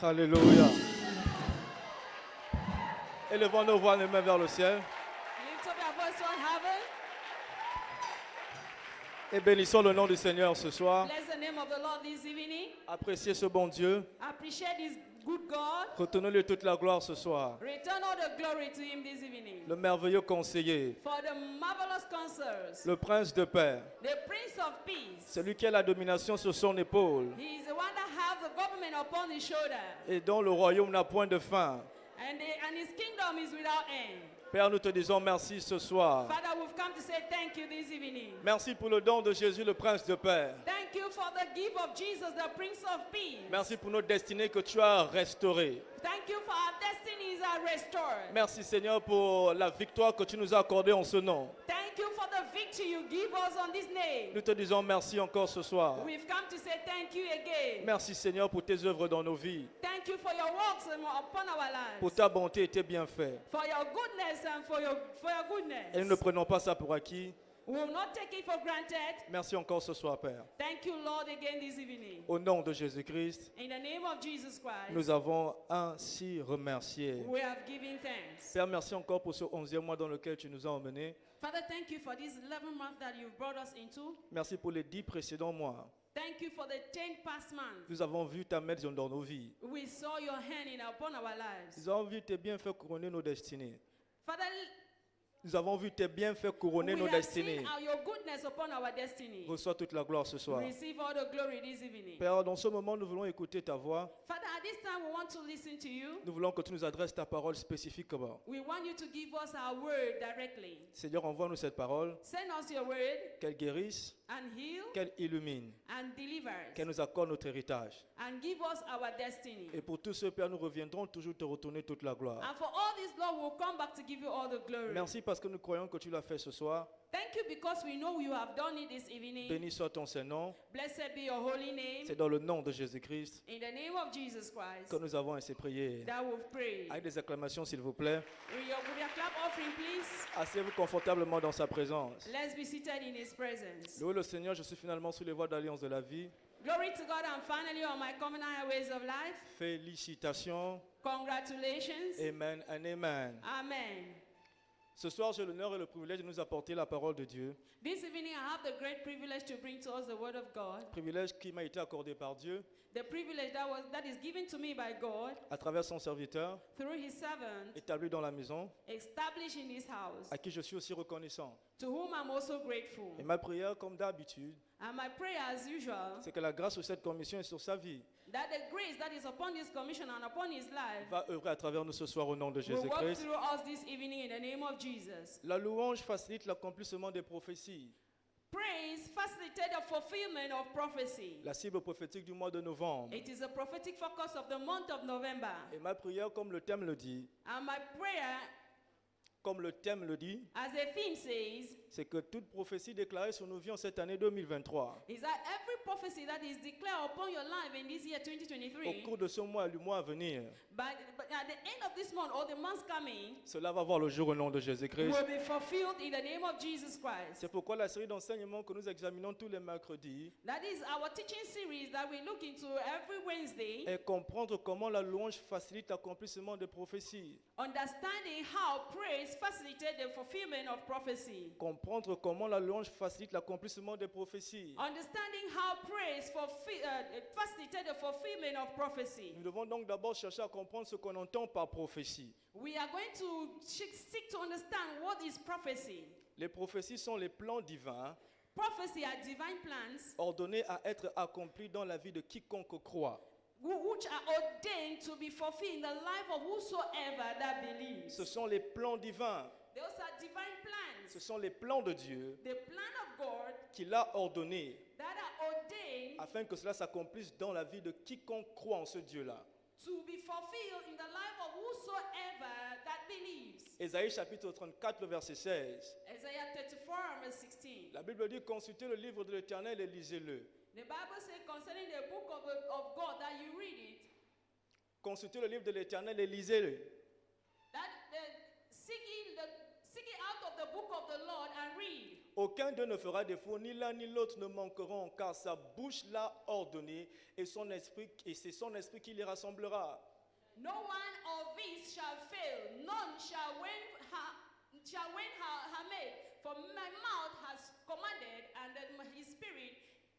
Alléluia. Élevons nos voix, les mains vers le ciel. Lift up your voice to heaven. Et bénissons le nom du Seigneur ce soir. Bless the name of the Lord this evening. Appréciez ce bon Dieu. Appreciate this good God. Retenons-lui toute la gloire ce soir. Return all the glory to him this evening. Le merveilleux conseiller, For the marvelous counsels, le prince de paix, the Prince of Peace. celui qui a la domination sur son épaule He is the one that has the government upon his shoulder. et dont le royaume n'a point de fin. And his kingdom is without end. Père, nous te disons merci ce soir. Father, we've come to say thank you this evening. Merci pour le don de Jésus, le prince de paix. Thank you for the gift of Jesus, the Prince of Peace. Merci pour nos destinées que tu as restaurées. Thank you for our destinies are restored. Merci Seigneur pour la victoire que tu nous as accordée en ce nom. Thank you for the victory you give us on this name. Nous te disons merci encore ce soir. We've come to say thank you again. Merci Seigneur pour tes œuvres dans nos vies, Thank you for your works upon our pour lives. ta bonté et tes bienfaits. For your goodness and for your goodness. Et nous ne prenons pas ça pour acquis. We will not take it for granted. Merci encore ce soir, Père. Thank you, Lord, again this evening. Au nom de Jésus-Christ, In the name of Jesus Christ, nous avons ainsi remercié. we have given thanks. Père, merci encore pour ce 11e mois dans lequel tu nous as emmenés. Father, thank you for this 11 months that you've brought us into. Merci pour les 10 précédents mois. Thank you for the 10 past months. Nous avons vu ta main dans nos vies. We saw your hand upon our lives. Nous avons vu tes bienfaits couronner nos destinées. Father, Nous avons vu tes bienfaits couronner we nos have destinées. seen your goodness upon our destiny. Reçois toute la gloire ce soir. Receive all the glory this evening. Père, dans ce moment, nous voulons écouter ta voix. Father, at this time we want to listen to you. Nous voulons que tu nous adresses ta parole spécifiquement. We want you to give us our word directly. Seigneur, envoie-nous cette parole, Send us your word qu'elle guérisse, and heal qu'elle illumine, and deliver qu'elle us nous accorde notre héritage. and give us our destiny. Et pour tous ceux, Père, nous reviendrons toujours te retourner toute la gloire. And for all this, Lord, we'll come back to give you all the glory. Merci parce que nous croyons que tu l'as fait ce soir. Thank you because we know you have done it this evening. Béni soit ton Saint-Nom. Blessed be your holy name. C'est dans le nom de Jésus-Christ In the name of Jesus Christ que nous avons ainsi prié. that we've prayed. Avec des acclamations, s'il vous plaît. With your clap offering, please. Asseyez-vous confortablement dans sa présence. Let's be seated in his presence. Louez le Seigneur, je suis finalement sous les voies d'alliance de la vie. Glory to God, I'm finally on my covenant highways of life. Félicitations. Congratulations. Amen and amen. Amen. Ce soir, j'ai l'honneur et le privilège de nous apporter la parole de Dieu. This evening, I have the great privilege to bring to us the word of God. Privilège qui m'a été accordé par Dieu The privilege that is given to me by God à travers son serviteur, through his servant, établi dans la maison, established in his house, à qui je suis aussi reconnaissant. to whom I'm also grateful. Et ma prière, comme d'habitude, And my prayer, as usual, c'est que la grâce sur cette commission et sur sa vie that the grace that is upon this commission and upon his life va œuvrer à travers nous ce soir au nom de will work Jésus-Christ. through us this evening in the name of Jesus. La louange facilite l'accomplissement des prophéties. Praise facilitated the fulfillment of prophecy. La cible prophétique du mois de novembre. It is a prophetic focus of the month of November. Et ma prière, comme le thème le dit, And my prayer, as the theme says, c'est que toute prophétie déclarée sur nos vies en cette année 2023, is that every prophecy that is declared upon your life in this year au 2023, cours de ce mois et du mois à venir, but at the end of this month or the months coming, cela va voir le jour au nom de Jésus-Christ. will be fulfilled in the name of Jesus Christ. C'est pourquoi la série d'enseignements que nous examinons tous les mercredis That is our teaching series that we look into every Wednesday, est comprendre comment la louange facilite l'accomplissement des prophéties. understanding how praise facilitated the fulfillment of prophecy. Comprendre comment la louange facilite l'accomplissement des prophéties. Understanding how praise facilitated the fulfillment of prophecy. Nous devons donc d'abord chercher à comprendre ce qu'on entend par prophétie. We are going to seek to understand what is prophecy. Les prophéties sont les plans divins Prophecy are divine plans ordonnés à être accomplis dans la vie de quiconque croit. which are ordained to be fulfilled in the life of whosoever that believes. Ce sont les plans divins. Those are divine plans. Ce sont les plans de Dieu The plan of God qu'il a ordonnés that are ordained afin que cela s'accomplisse dans la vie de quiconque croit en ce Dieu-là. to be fulfilled in the life of whosoever that believes. Ésaïe chapitre 34, le verset 16. Isaiah 34 verse 16. La Bible dit, consultez le livre de l'Éternel et lisez-le. The Bible says concerning the book of God that you read it, Consultez le livre de l'Éternel et lisez-le. that seek it out of the book of the Lord and read. Aucun d'eux ne fera défaut, ni l'un ni l'autre ne manqueront, car sa bouche l'a ordonné, et c'est son esprit qui les rassemblera. No one of these shall fail, none shall wane her maid. For my mouth has commanded, and then his spirit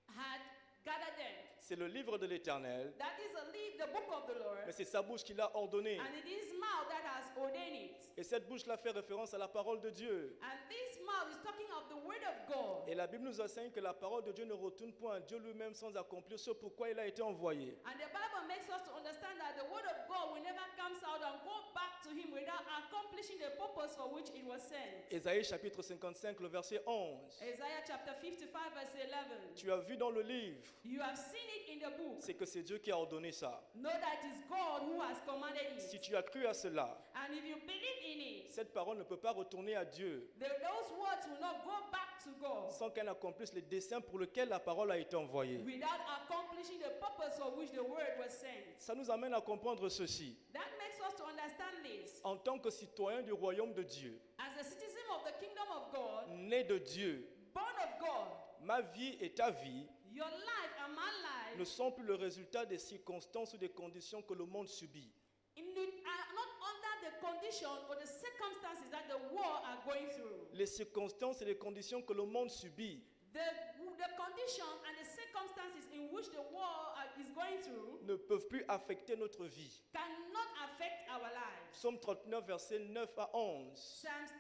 had gathered them. C'est le livre de l'Éternel, That is the book of the Lord, mais c'est sa bouche qui l'a ordonné. and it is mouth that has ordained it. Et cette bouche-là fait référence à la parole de Dieu. And this mouth is talking of the word of God. Et la Bible nous enseigne que la parole de Dieu ne retourne point à Dieu lui-même sans accomplir ce pourquoi il a été envoyé. And the Bible makes us to understand that the word of God will never come out and go back to him without accomplishing the purpose for which it was sent. Ésaïe chapitre 55, le verset 11. Isaiah chapter 55 verse 11. Tu as vu dans le livre, You have seen it in the book. c'est que c'est Dieu qui a ordonné ça. Know that it is God who has commanded it. Si tu as cru à cela, And if you believe in it, cette parole ne peut pas retourner à Dieu those words will not go back to God sans qu'elle accomplisse les desseins pour lesquels la parole a été envoyée. without accomplishing the purpose for which the word was sent. Ça nous amène à comprendre ceci. That makes us to understand this. En tant que citoyen du royaume de Dieu, As a citizen of the kingdom of God, né de Dieu, born of God, ma vie et ta vie your life and my ne life sont plus le résultat des circonstances ou des conditions que le monde subit. are not under the condition or the circumstances that the world are going through. Les circonstances et les conditions que le monde subit The condition and the circumstances in which the world is going through ne peuvent plus affecter notre vie. cannot affect our lives. Psaume 39, versets 9 à 11. Psalms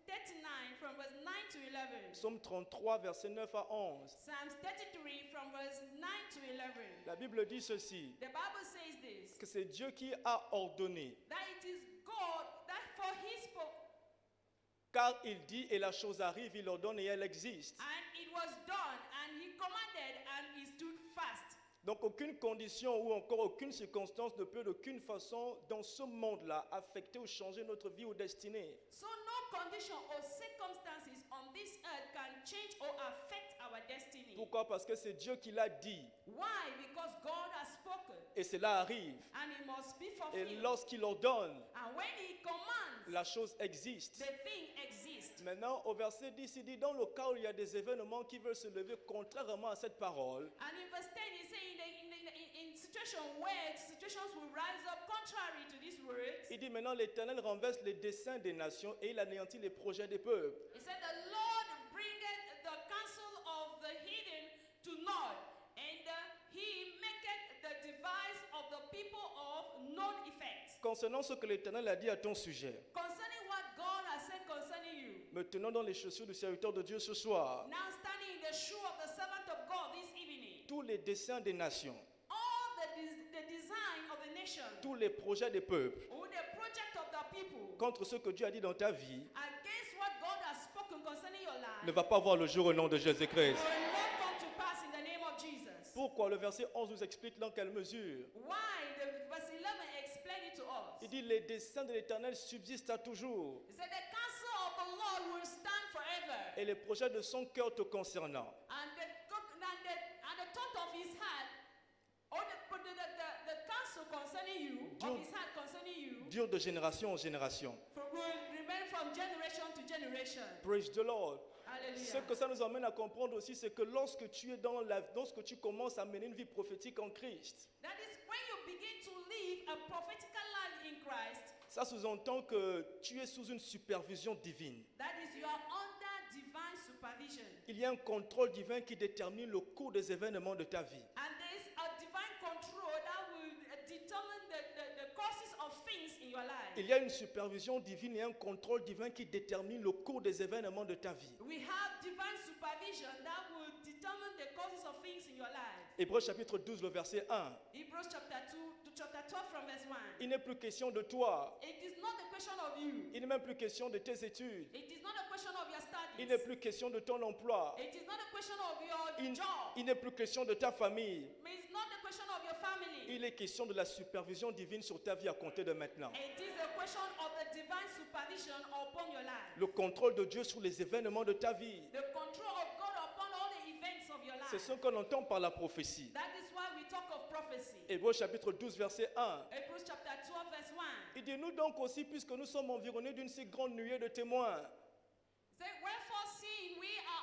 39 from verse 9 to 11. Psaume 33, versets 9 à 11. Psalms 33 from verse 9 to 11. La Bible dit ceci, The Bible says this, que c'est Dieu qui a ordonné, that it is God that for his car il dit et la chose arrive, il ordonne et elle existe. and it was done, and he commanded, and he stood fast. Donc aucune condition ou encore aucune circonstance ne peut d'aucune façon dans ce monde-là affecter ou changer notre vie ou destinée. So no condition or circumstances on this earth can change or affect our destiny. Pourquoi? Parce que c'est Dieu qui l'a dit Why? Because God has spoken, et cela arrive. and it must be Et fulfilled. lorsqu'il ordonne, And when he commands, la chose existe. the thing exists. Maintenant, au verset 10, il dit, dans le cas où il y a des événements qui veulent se lever contrairement à cette parole, And in verse 10, he says, in situation where situations will rise up contrary to these words, il dit maintenant l'Éternel renverse les desseins des nations et il anéantit les projets des peuples. he said, the Lord bringeth the counsel of the hidden to naught, and he maketh the device of the people of none effect. Concernant ce que l'Éternel a dit à ton sujet, Concerning what God has said concerning you, me tenant dans les chaussures du serviteur de Dieu ce soir, now standing in the shoe of the servant of God this evening, tous les desseins des nations, all the design of the nation, tous les projets des peuples, or the project of the people, contre ce que Dieu a dit dans ta vie, against what God has spoken concerning your life, ne va pas voir le jour au nom de Jésus-Christ. will not come to pass in the name of Jesus. Pourquoi? Le verset 11 nous explique dans quelle mesure. Why? The verse 11 explain it to us. Il dit les desseins de l'Éternel subsistent à toujours He said the counsel of the Lord will stand forever, et les projets de son cœur te concernant and the thought of his heart, or the counsel concerning you, of his heart concerning you, durent de génération en génération. will remain from generation to generation. Praise the Lord. Hallelujah. Ce que ça nous amène à comprendre aussi, c'est que lorsque tu es lorsque tu commences à mener une vie prophétique en Christ, That is when you begin to live a prophetical life in Christ. ça sous-entend que tu es sous une supervision divine. That is, you are under divine supervision. Il y a un contrôle divin qui détermine le cours des événements de ta vie. And there is a divine control that will determine the courses of things in your life. Il y a une supervision divine et un contrôle divin qui détermine le cours des événements de ta vie. We have divine supervision that will determine the causes of things in your life. Hébreux chapitre 12, le verset 1. Hebrews chapter 12 from verse 1. Il n'est plus question de toi. It is not a question of you. Il n'est même plus question de tes études. It is not a question of your Il n'est studies. plus question de ton emploi. It is not a question of your Il job. n'est plus question de ta famille. It's not a question of your family. Il est question de la supervision divine sur ta vie à compter de maintenant. It is a question of the divine supervision upon your life. Le contrôle de Dieu sur les événements de ta vie. The control of God upon all the events of your C'est life. ce qu'on entend par la prophétie. That is why we talk of prophecy. Hébreux chapitre 12, verset 1. Hebrews chapter 12 verse 1. Il dit, nous donc aussi, puisque nous sommes environnés d'une si grande nuée de témoins, Say, wherefore seeing we are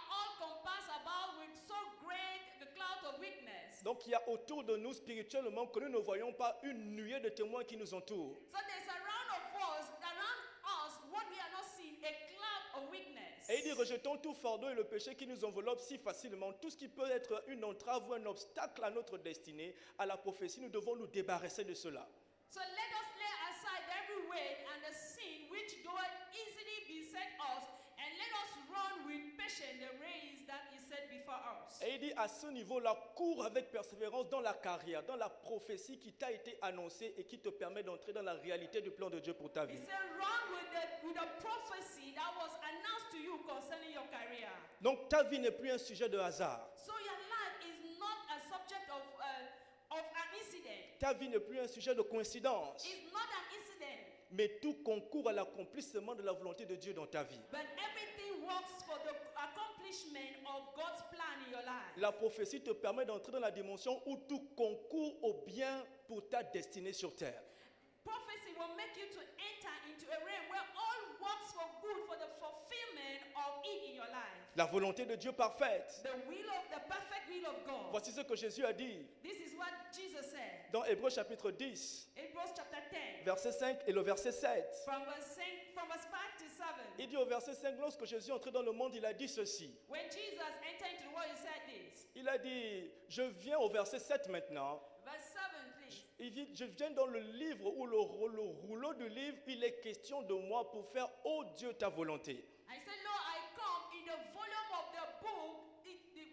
Donc il y a autour de nous spirituellement que nous ne voyons pas une nuée de témoins qui nous entourent. So there's around us what we are not seeing, a cloud of witness. Et il dit, rejetons tout fardeau et le péché qui nous enveloppe si facilement. Tout ce qui peut être une entrave ou un obstacle à notre destinée, à la prophétie, nous devons nous débarrasser de cela. So let us lay aside every weight and the sin which doeth easily beset us, and let us run with patience the race that is set before us. Et il dit, à ce niveau-là, cours avec persévérance dans la carrière, dans la prophétie qui t'a été annoncée et qui te permet d'entrer dans la réalité du plan de Dieu pour ta He vie. said, run with the prophecy that was announced to you concerning your career. Donc ta vie n'est plus un sujet de hasard. So your life is not a subject of an incident. Ta vie n'est plus un sujet de coïncidence. It's not an incident, Mais tout concourt à l'accomplissement de la volonté de Dieu dans ta vie. but everything works for the accomplishment of God's plan in your life. La prophétie te permet d'entrer dans la dimension où tout concourt au bien pour ta destinée sur terre. Prophecy will make you to enter into a realm where all works for good for the fulfillment of it in your life. La volonté de Dieu parfaite. The perfect will of God. Voici ce que Jésus a dit This is what Jesus said. dans Hébreux chapitre 10, Hebrews chapter 10, verset 5 et le verset 7. from verse 5 to 7. Il dit au verset 5, lorsque Jésus est entré dans le monde, il a dit ceci. When Jesus entered into the world, he said this. Il a dit, je viens au verset 7 maintenant. Verse 7, please. Il dit, je viens dans le livre où le rouleau du livre, il est question de moi pour faire, ô Dieu, ta volonté. I said, Lord, I come in the volume of the book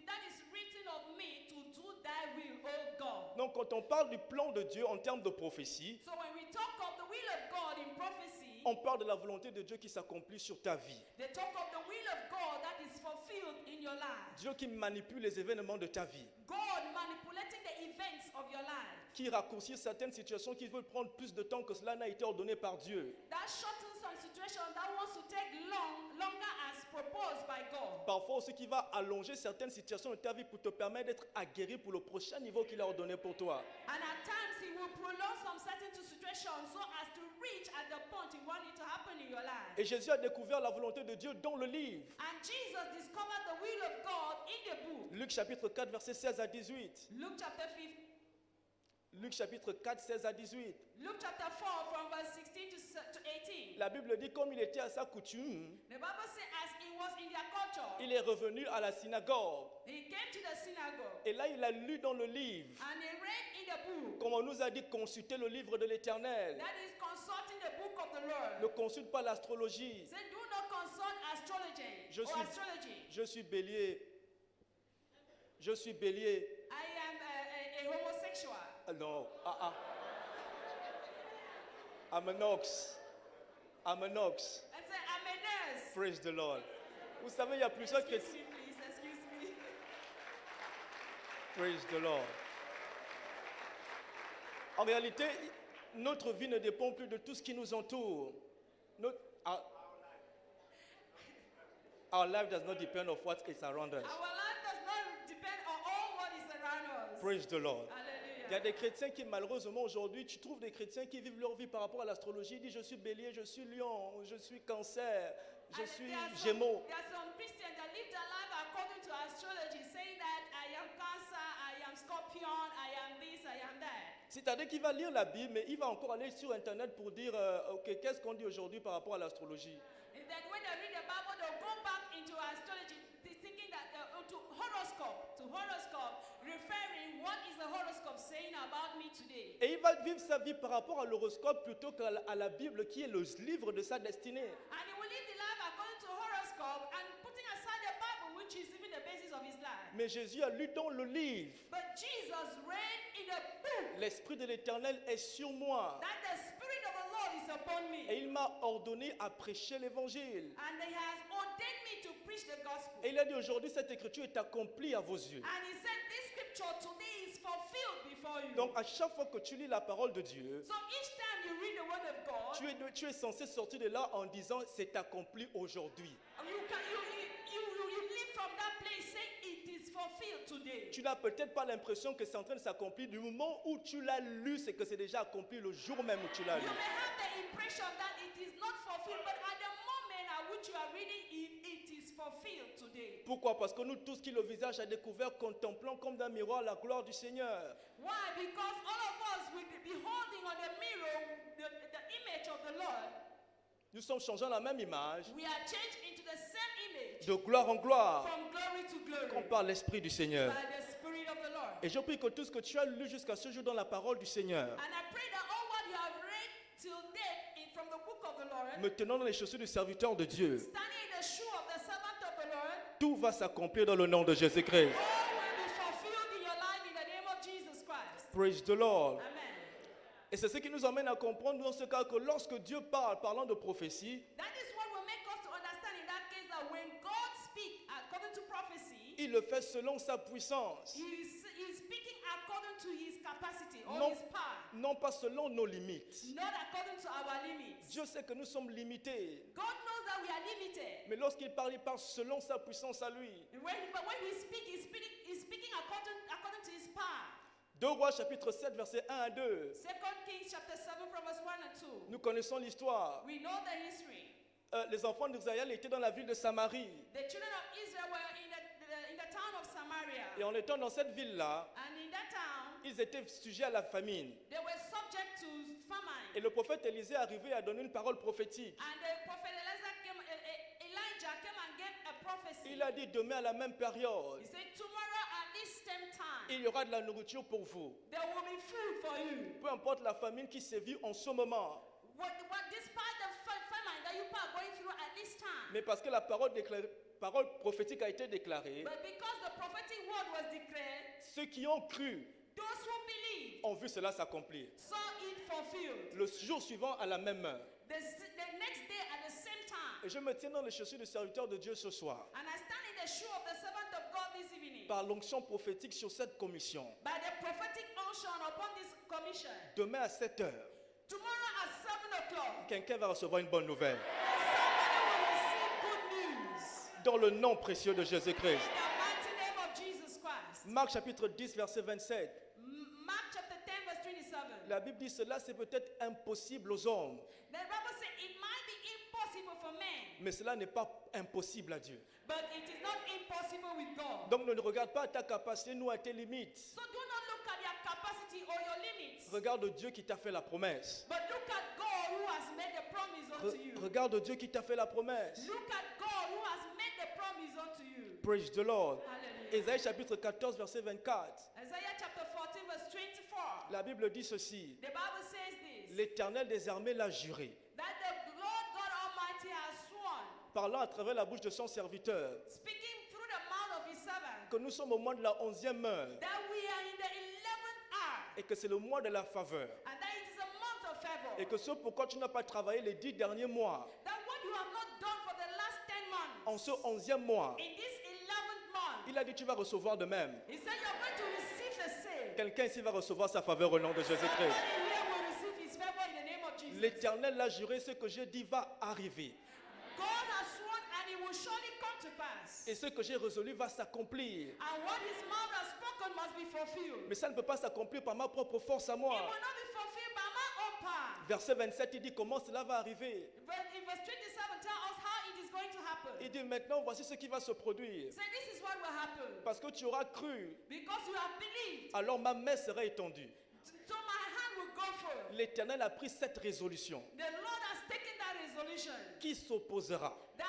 that is written of me to do thy will, O God. Donc quand on parle du plan de Dieu en termes de prophétie, So when we talk of the will of God in prophecy, on parle de la volonté de Dieu qui s'accomplit sur ta vie. they talk of the will of God that is fulfilled in your life. Dieu qui manipule les événements de ta vie, God manipulating the events of your life. qui raccourcit certaines situations qui veulent prendre plus de temps que cela n'a été ordonné par Dieu. That shortens some situation that wants to take longer as proposed by God. Parfois aussi qui va allonger certaines situations de ta vie pour te permettre d'être aguerri pour le prochain niveau qu'il a ordonné pour toi. And at times he will prolong some certain situations so as to reach at the point he wants it to happen in your life. Et Jésus a découvert la volonté de Dieu dans le livre. And Jesus discovered the will of God in the book. Luc chapitre 4, verset 16 à 18. Luke chapter 5, Luc chapitre 4, 16 à 18. Luke chapter 4 from verse 16 to 18. La Bible dit comme il était à sa coutume, The Bible says as he was in their culture, il est revenu à la synagogue. he came to the synagogue Et là, il a lu dans le livre, and he read in the book. comme on nous a dit, consulter le livre de l'Éternel. That is consulting the book of the Lord. Ne consulte pas l'astrologie. Say, do not consult astrology Je or suis- astrology. Je suis bélier. Je suis bélier. I am a homosexual. Ah non. I'm an ox. I'm an ox. I say, I'm a nurse. Praise the Lord. Vous savez, il y a plusieurs Excuse chrétiens. me, please. Excuse me. Praise the Lord. En réalité, notre vie ne dépend plus de tout ce qui nous entoure. Our life does not depend on what is around us. Our life does not depend on all what is around us. Praise the Lord. Il y a Hallelujah. des chrétiens qui, malheureusement, aujourd'hui, tu trouves des chrétiens qui vivent leur vie par rapport à l'astrologie. Ils disent, je suis bélier, je suis lion, je suis cancer, je And suis there are gémeaux. There are some Christians that live their life according to astrology, saying that I am Cancer, I am Scorpion, I am this, I am that. C'est-à-dire qu'il va lire la Bible, mais il va encore aller sur Internet pour dire, OK, qu'est-ce qu'on dit aujourd'hui par rapport à l'astrologie? And then when they read the Bible, they'll go back into astrology, thinking that to horoscope, referring what is the horoscope saying about me today. Et il va vivre sa vie par rapport à l'horoscope plutôt qu'à la Bible qui est le livre de sa destinée. And he will live the life according to horoscope and putting aside the Bible, which is even the basis of his life. Mais Jésus a lu dans le livre, But Jesus read in the book l'Esprit de l'Éternel est sur moi that the Spirit of the Lord is upon me. et il m'a ordonné à prêcher l'Évangile. And he has ordained me to preach the gospel. Et il a dit aujourd'hui, cette écriture est accomplie à vos yeux. And he said, this scripture today is fulfilled before you. Donc à chaque fois que tu lis la parole de Dieu, So each time you read the word of God, tu es censé sortir de là en disant c'est accompli aujourd'hui. you live from that place saying it is fulfilled today. Tu n'as peut-être pas l'impression que c'est en train de s'accomplir du moment où tu l'as lu, c'est que c'est déjà accompli le jour même où tu l'as lu. You may have the impression that it is not fulfilled, but at the moment at which you are reading it, it is fulfilled. fulfilled today. Pourquoi? Parce que nous tous qui le visage à découvert contemplons comme d'un miroir la gloire du Seigneur. Why? Because all of us will be beholding on the mirror the image of the Lord. Nous sommes changeants la même image, We are changed into the same image de gloire en gloire, from glory to glory comme par l'Esprit du Seigneur. by the Spirit of the Lord. Et je prie que tout ce que tu as lu jusqu'à ce jour dans la parole du Seigneur, And I pray that all what you have read till date from the book of the Lord, me tenant dans les chaussures du serviteur de Dieu, standing in the shoe of the servant of the Lord, tout va s'accomplir dans le nom de Jésus-Christ. all will be fulfilled in your life in the name of Jesus Christ. Praise the Lord. Amen. Et c'est ce qui nous amène à comprendre dans ce cas que lorsque Dieu parle, parlant de prophétie, That is what will make us to understand in that case that when God speaks according to prophecy, il le fait selon sa puissance, He is speaking according to His capacity or non, His power, non pas selon nos limites. not according to our limits. Dieu sait que nous sommes limités, God knows that we are limited. mais lorsqu'il parle selon sa puissance à lui. But when He speaks, He's speaking according to His power. 2 Rois chapitre 7 versets 1 à 2. 2 Kings chapter 7 from verse 1 and 2. Nous connaissons l'histoire. We know the history. Les enfants d'Israël étaient dans la ville de Samarie. The children of Israel were in the town of Samaria. Et en étant dans cette ville-là, And in that town, ils étaient sujets à la famine. they were subject to famine. Et le prophète Élisée arrivait à donner une parole prophétique. And the prophet Elijah came and gave a prophecy. Il a dit demain à la même période, He said, tomorrow at this same time, il y aura de la nourriture pour vous. there will be food for you. Peu importe la famine qui sévit en ce moment. Despite the famine that you are going through at this time, Mais parce que la parole prophétique a été déclarée, but because the prophetic word was declared, ceux qui ont cru those who believe ont vu cela s'accomplir. saw it fulfilled. Le jour suivant, à la même heure. The next day at the same time, Et je me tiens dans les chaussures du serviteur de Dieu ce soir, and I stand in the shoe of the servant of God this evening, par l'onction prophétique sur cette commission. by the prophetic unction upon this commission. Demain à 7 heures, Tomorrow at 7 o'clock, quelqu'un va recevoir une bonne nouvelle. somebody will receive good news. Dans le nom précieux de Jésus-Christ. In the mighty name of Jesus Christ. Marc chapitre 10, verset 27. Mark chapter 10, verse 27. La Bible dit cela, c'est peut-être impossible aux hommes, The Bible says it might be impossible for men, mais cela n'est pas impossible à Dieu. but it is not impossible with God. Donc ne regarde pas à ta capacité, nous à tes limites. So do not look at your capacity or your limits, Regarde Dieu qui t'a fait la promesse. but look at God who has made the promise unto you. Regarde Dieu qui t'a fait la promesse. Look at God who has made the promise unto you. Praise the Lord. Hallelujah. Ésaïe chapitre 14, verset 24. Isaiah chapter 14, verse 24. La Bible dit ceci. The Bible says this, L'Éternel des armées l'a juré, that the Lord God Almighty has sworn, parlant à travers la bouche de son serviteur, speaking through the mouth of his servant, que nous sommes au mois de la 11e heure that we are in the 11th hour, et que c'est le mois de la faveur. and that it is a month of favor. Et que ce pourquoi tu n'as pas travaillé les 10 derniers mois, That what you have not done for the last 10 months, en ce 11e mois, in this 11th month, il a dit tu vas recevoir de même. he said you're going to receive the same. Quelqu'un ici va recevoir sa faveur au nom de Jésus-Christ. Somebody here will receive his favor in the name of Jesus. L'Éternel l'a juré, ce que j'ai dit va arriver. God has sworn and it will surely come to pass. Et ce que j'ai résolu va s'accomplir. And what his mouth has spoken must be fulfilled. Mais ça ne peut pas s'accomplir par ma propre force à It moi. will not be fulfilled by my own power. Verset 27, il dit comment cela va arriver. But in verse 27, tell us how it is going to happen. Il dit maintenant voici ce qui va se produire. Say this is what will happen. Parce que tu auras cru, Because you have believed, alors ma main sera étendue. so my hand will go forth. L'Éternel a pris cette résolution. The Lord has taken that resolution. Qui s'opposera? That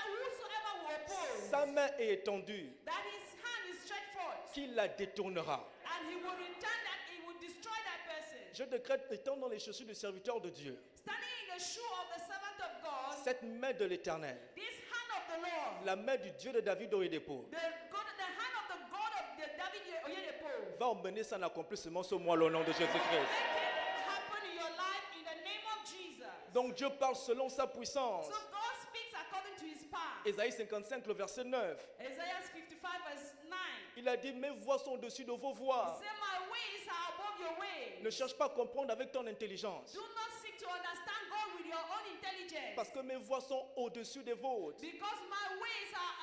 whosoever will oppose, Sa main est étendue. that his hand is stretched forth, Qui la détournera? and he will return that, he will destroy that person. Je décrète, étant dans les chaussures du serviteur de Dieu, Standing in the shoe of the servant of God, cette main de l'Éternel, this hand of the Lord, la main du Dieu de David Oyedepo, the hand of the God of the David Oyedepo, va emmener son accomplissement ce mois au nom de Jésus-Christ. make it happen in your life in the name of Jesus. Donc Dieu parle selon sa puissance. So God speaks according to his power. Ésaïe 55, le verset 9. Isaiah 55 verse 9. Il a dit, mes voix sont au-dessus de vos voix. Say my ways are above your ways. Ne cherche pas à comprendre avec ton intelligence. Do not seek to understand God with your own intelligence. Parce que mes voix sont au-dessus des vôtres. Because my ways are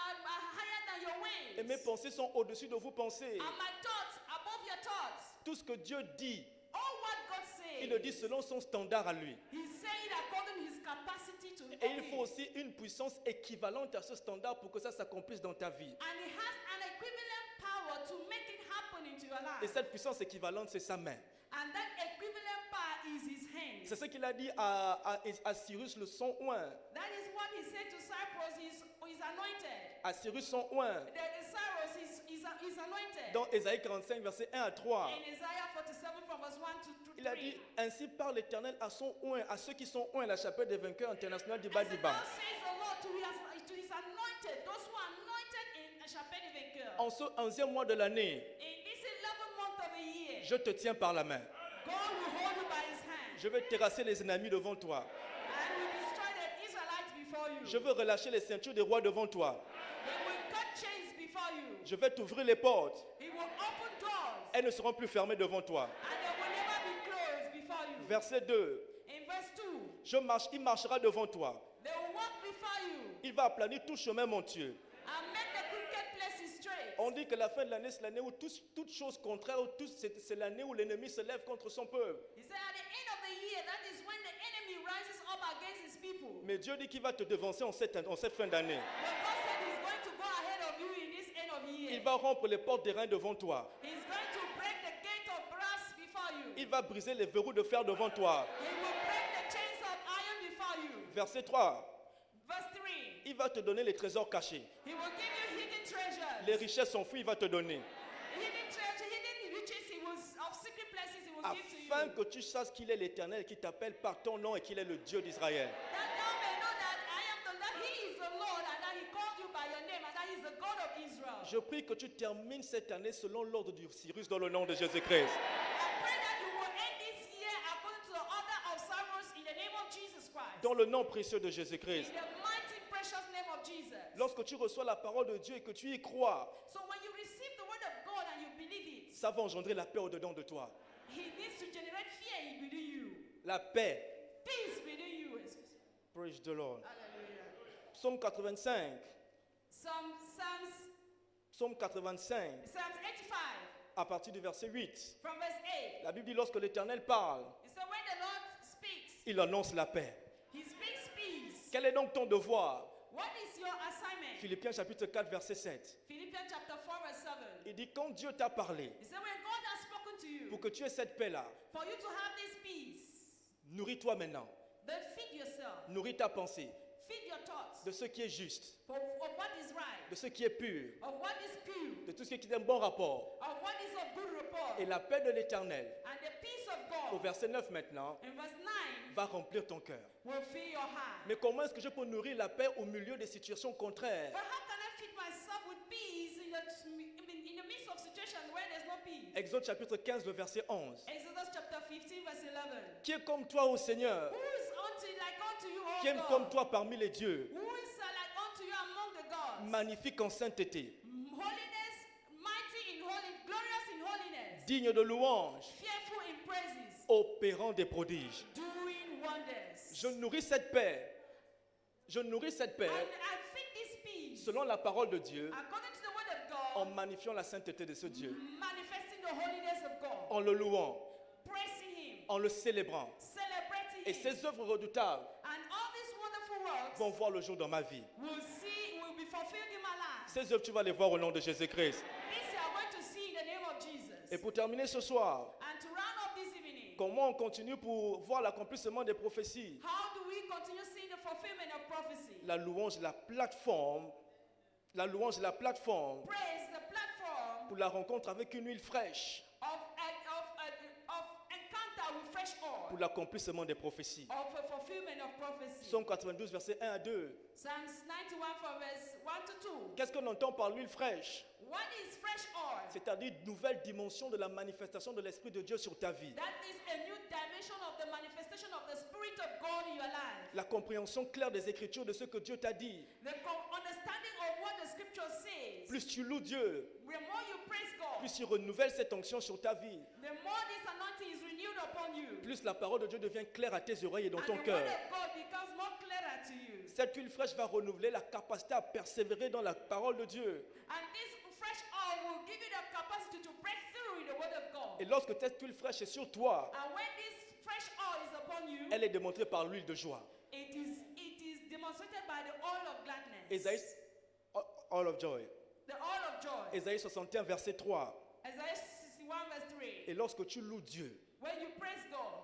higher than your ways. Et mes pensées sont au-dessus de vos pensées. And my thoughts above your thoughts. Tout ce que Dieu dit, All what God says, il le dit selon son standard à lui. He said it according to his capacity to Et of il faut it. aussi une puissance équivalente à ce standard pour que ça s'accomplisse dans ta vie. And it has an equivalent power to make it happen into your Et life. cette puissance équivalente, c'est sa main. And that equivalent power is his hands. C'est ce qu'il a dit à Cyrus le son oint. That is what he said to Cyprus, he's anointed. À Cyrus son oint. The Cyrus is anointed. Dans Ésaïe 45, versets 1 à 3. In Isaiah 47 from verse 1 to 3. Il a dit, ainsi parle l'Éternel à son oint, à ceux qui sont oints, la chapelle des vainqueurs internationale du And so Badiba. thus says the Lord to his anointed, those who are anointed in la chapelle des vainqueurs. En ce 11e mois de l'année, In this 11th month of the year, je te tiens par la main. God will hold you by his hand. Je vais terrasser les ennemis devant toi. And will destroy the Israelites before you. Je veux relâcher les ceintures des rois devant toi. He will cut chains before you. Je vais t'ouvrir les portes. He will open doors. Elles ne seront plus fermées devant toi. And they will never be closed before you. Verset 2. In verse 2, Il marchera devant toi. they will walk before you Il va aplanir tout chemin montueux. and make the crooked places straight. On dit que la fin de l'année, c'est l'année où toute chose contraire, c'est l'année où l'ennemi se lève contre son peuple. He said at the end of the year, that is when the enemy rises up against his people. Mais Dieu dit qu'il va te devancer en cette fin d'année. But God said he's going to go ahead of you in this end of year. Il va rompre les portes des reins devant toi. He's going to break the gate of brass before you. Il va briser les verrous de fer devant toi. He will break the chains of iron before you. Verset 3. Verse 3, Il va te donner les trésors cachés. he will give you hidden treasures. Les richesses enfouies, il va te donner. Hidden treasure, hidden riches he will, of secret places he will give to you. Afin que tu saches qu'il est l'Éternel qui t'appelle par ton nom et qu'il est le Dieu d'Israël. That thou may know that I am that he is the Lord and that he called you by your name and that he is the God of Israel. Je prie que tu termines cette année selon l'ordre du Cyrus dans le nom de Jésus-Christ. I pray that you will end this year according to the order of Cyrus in the name of Jesus Christ. Dans le nom précieux de In Jésus-Christ. the mighty precious name of Jesus. Lorsque tu reçois la parole de Dieu et que tu y crois, So when you receive the word of God and you believe it, ça va engendrer la paix au-dedans de toi. he needs to generate fear within you. La paix. Peace within you. Praise the Lord. Hallelujah. Psaume 85. Psalms Psaume 85, 85 à partir du verset 8. from verse 8. La Bible dit lorsque l'Éternel parle, It said when the Lord speaks, il annonce la paix. he speaks peace. Quel est donc ton devoir? What is your assignment? Philippiens chapitre 4, verset 7. Philippians chapter 4 verse 7. Il dit quand Dieu t'a parlé, He said when God has spoken to you, pour que tu aies cette paix-là, for you to have this peace, nourris-toi maintenant. then feed yourself. Nourris ta pensée Feed your thoughts de ce qui est juste, of what is right, de ce qui est pur, of what is pure, de tout ce qui est un bon rapport. of what is of good report. Et la paix de l'Éternel, And the peace of au God, verset 9 maintenant, in verse 9, va remplir ton cœur. will fill your heart. Mais comment est-ce que je peux nourrir la paix au milieu des situations contraires? But how can I feed myself with peace in the midst of situations where there's no peace? Exode chapitre 15, le verset 11. Exodus chapter 15 verse 11. Qui est comme toi, ô Seigneur? Who is unto you, O Qui est God? comme toi parmi les dieux? Who is like unto you among the gods? Magnifique en sainteté, Holiness, mighty in holiness, glorious in holiness, digne de louange, fearful in praises, opérant des prodiges. doing wonders. Je nourris cette paix. Je nourris cette paix And I feed this peace selon la parole de Dieu according to the word of en God, magnifiant la sainteté de ce Dieu, manifesting the holiness of God, en le louant, praising Him, en le célébrant. celebrating Et Him. ces œuvres redoutables And all these wonderful works vont voir le jour dans ma vie. will be fulfilled in my life. Ces œuvres, tu vas les voir au nom de Jésus-Christ. This you are going to see in the name of Jesus. Et pour terminer ce soir, And to round up this evening, comment on continue pour voir l'accomplissement des prophéties? how do we continue seeing the fulfillment of prophecy? La louange, la plateforme, Praise the platform pour la rencontre avec une huile fraîche, of encounter with fresh oil, pour l'accomplissement des prophéties. of a fulfillment of prophecy. Psaume 92, versets 1 à 2. Psalms 91 from verse 1 to 2. Qu'est-ce qu'on entend par l'huile fraîche? What is fresh oil? C'est-à-dire une nouvelle dimension de la manifestation de l'Esprit de Dieu sur ta vie. That is a new dimension of the manifestation of the Spirit of God in your life. La compréhension claire des Écritures de ce que Dieu t'a dit. Understanding of what the scripture says. Plus tu loues Dieu, The more you praise God, plus il renouvelle cette onction sur ta vie. the more this anointing is renewed upon you. Plus la parole de Dieu devient claire à tes oreilles et dans And ton the cœur. word of God becomes more clearer to you. Cette huile fraîche va renouveler la capacité à persévérer dans la parole de Dieu. And this fresh oil will give you the capacity to break through in the word of God. Et lorsque cette huile fraîche est sur toi, And when this fresh oil is upon you, elle est démontrée par l'huile de joie. it is demonstrated by the oil of gladness. Ésaïe, all of joy. The oil of joy. Ésaïe 61, verset 3. Isaiah 61 verse 3. Et lorsque tu loues Dieu When you praise God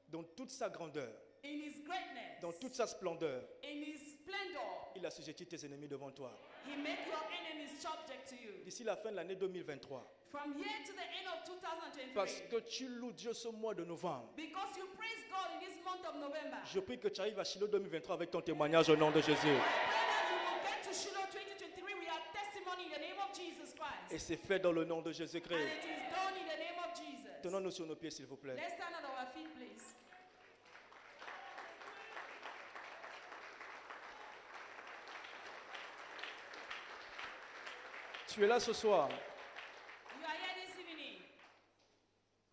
dans toute sa grandeur, in His greatness, dans toute sa splendeur, in His splendor, il assujettit tes ennemis devant toi. He make your enemies subject to you. D'ici la fin de l'année 2023, From here to the end of 2023, parce que tu loues Dieu ce mois de novembre, because you praise God in this month of November, je prie que tu arrives à Shiloh 2023 avec ton témoignage au nom de Jésus. I pray that you will get to Shiloh 2023 with your testimony in the name of Jesus Christ. Et c'est fait dans le nom de And Jésus-Christ. it is done in the name of Jesus. Tenons-nous sur nos pieds, s'il vous plaît. Let's stand on our feet, please. Tu es là ce soir You are here this evening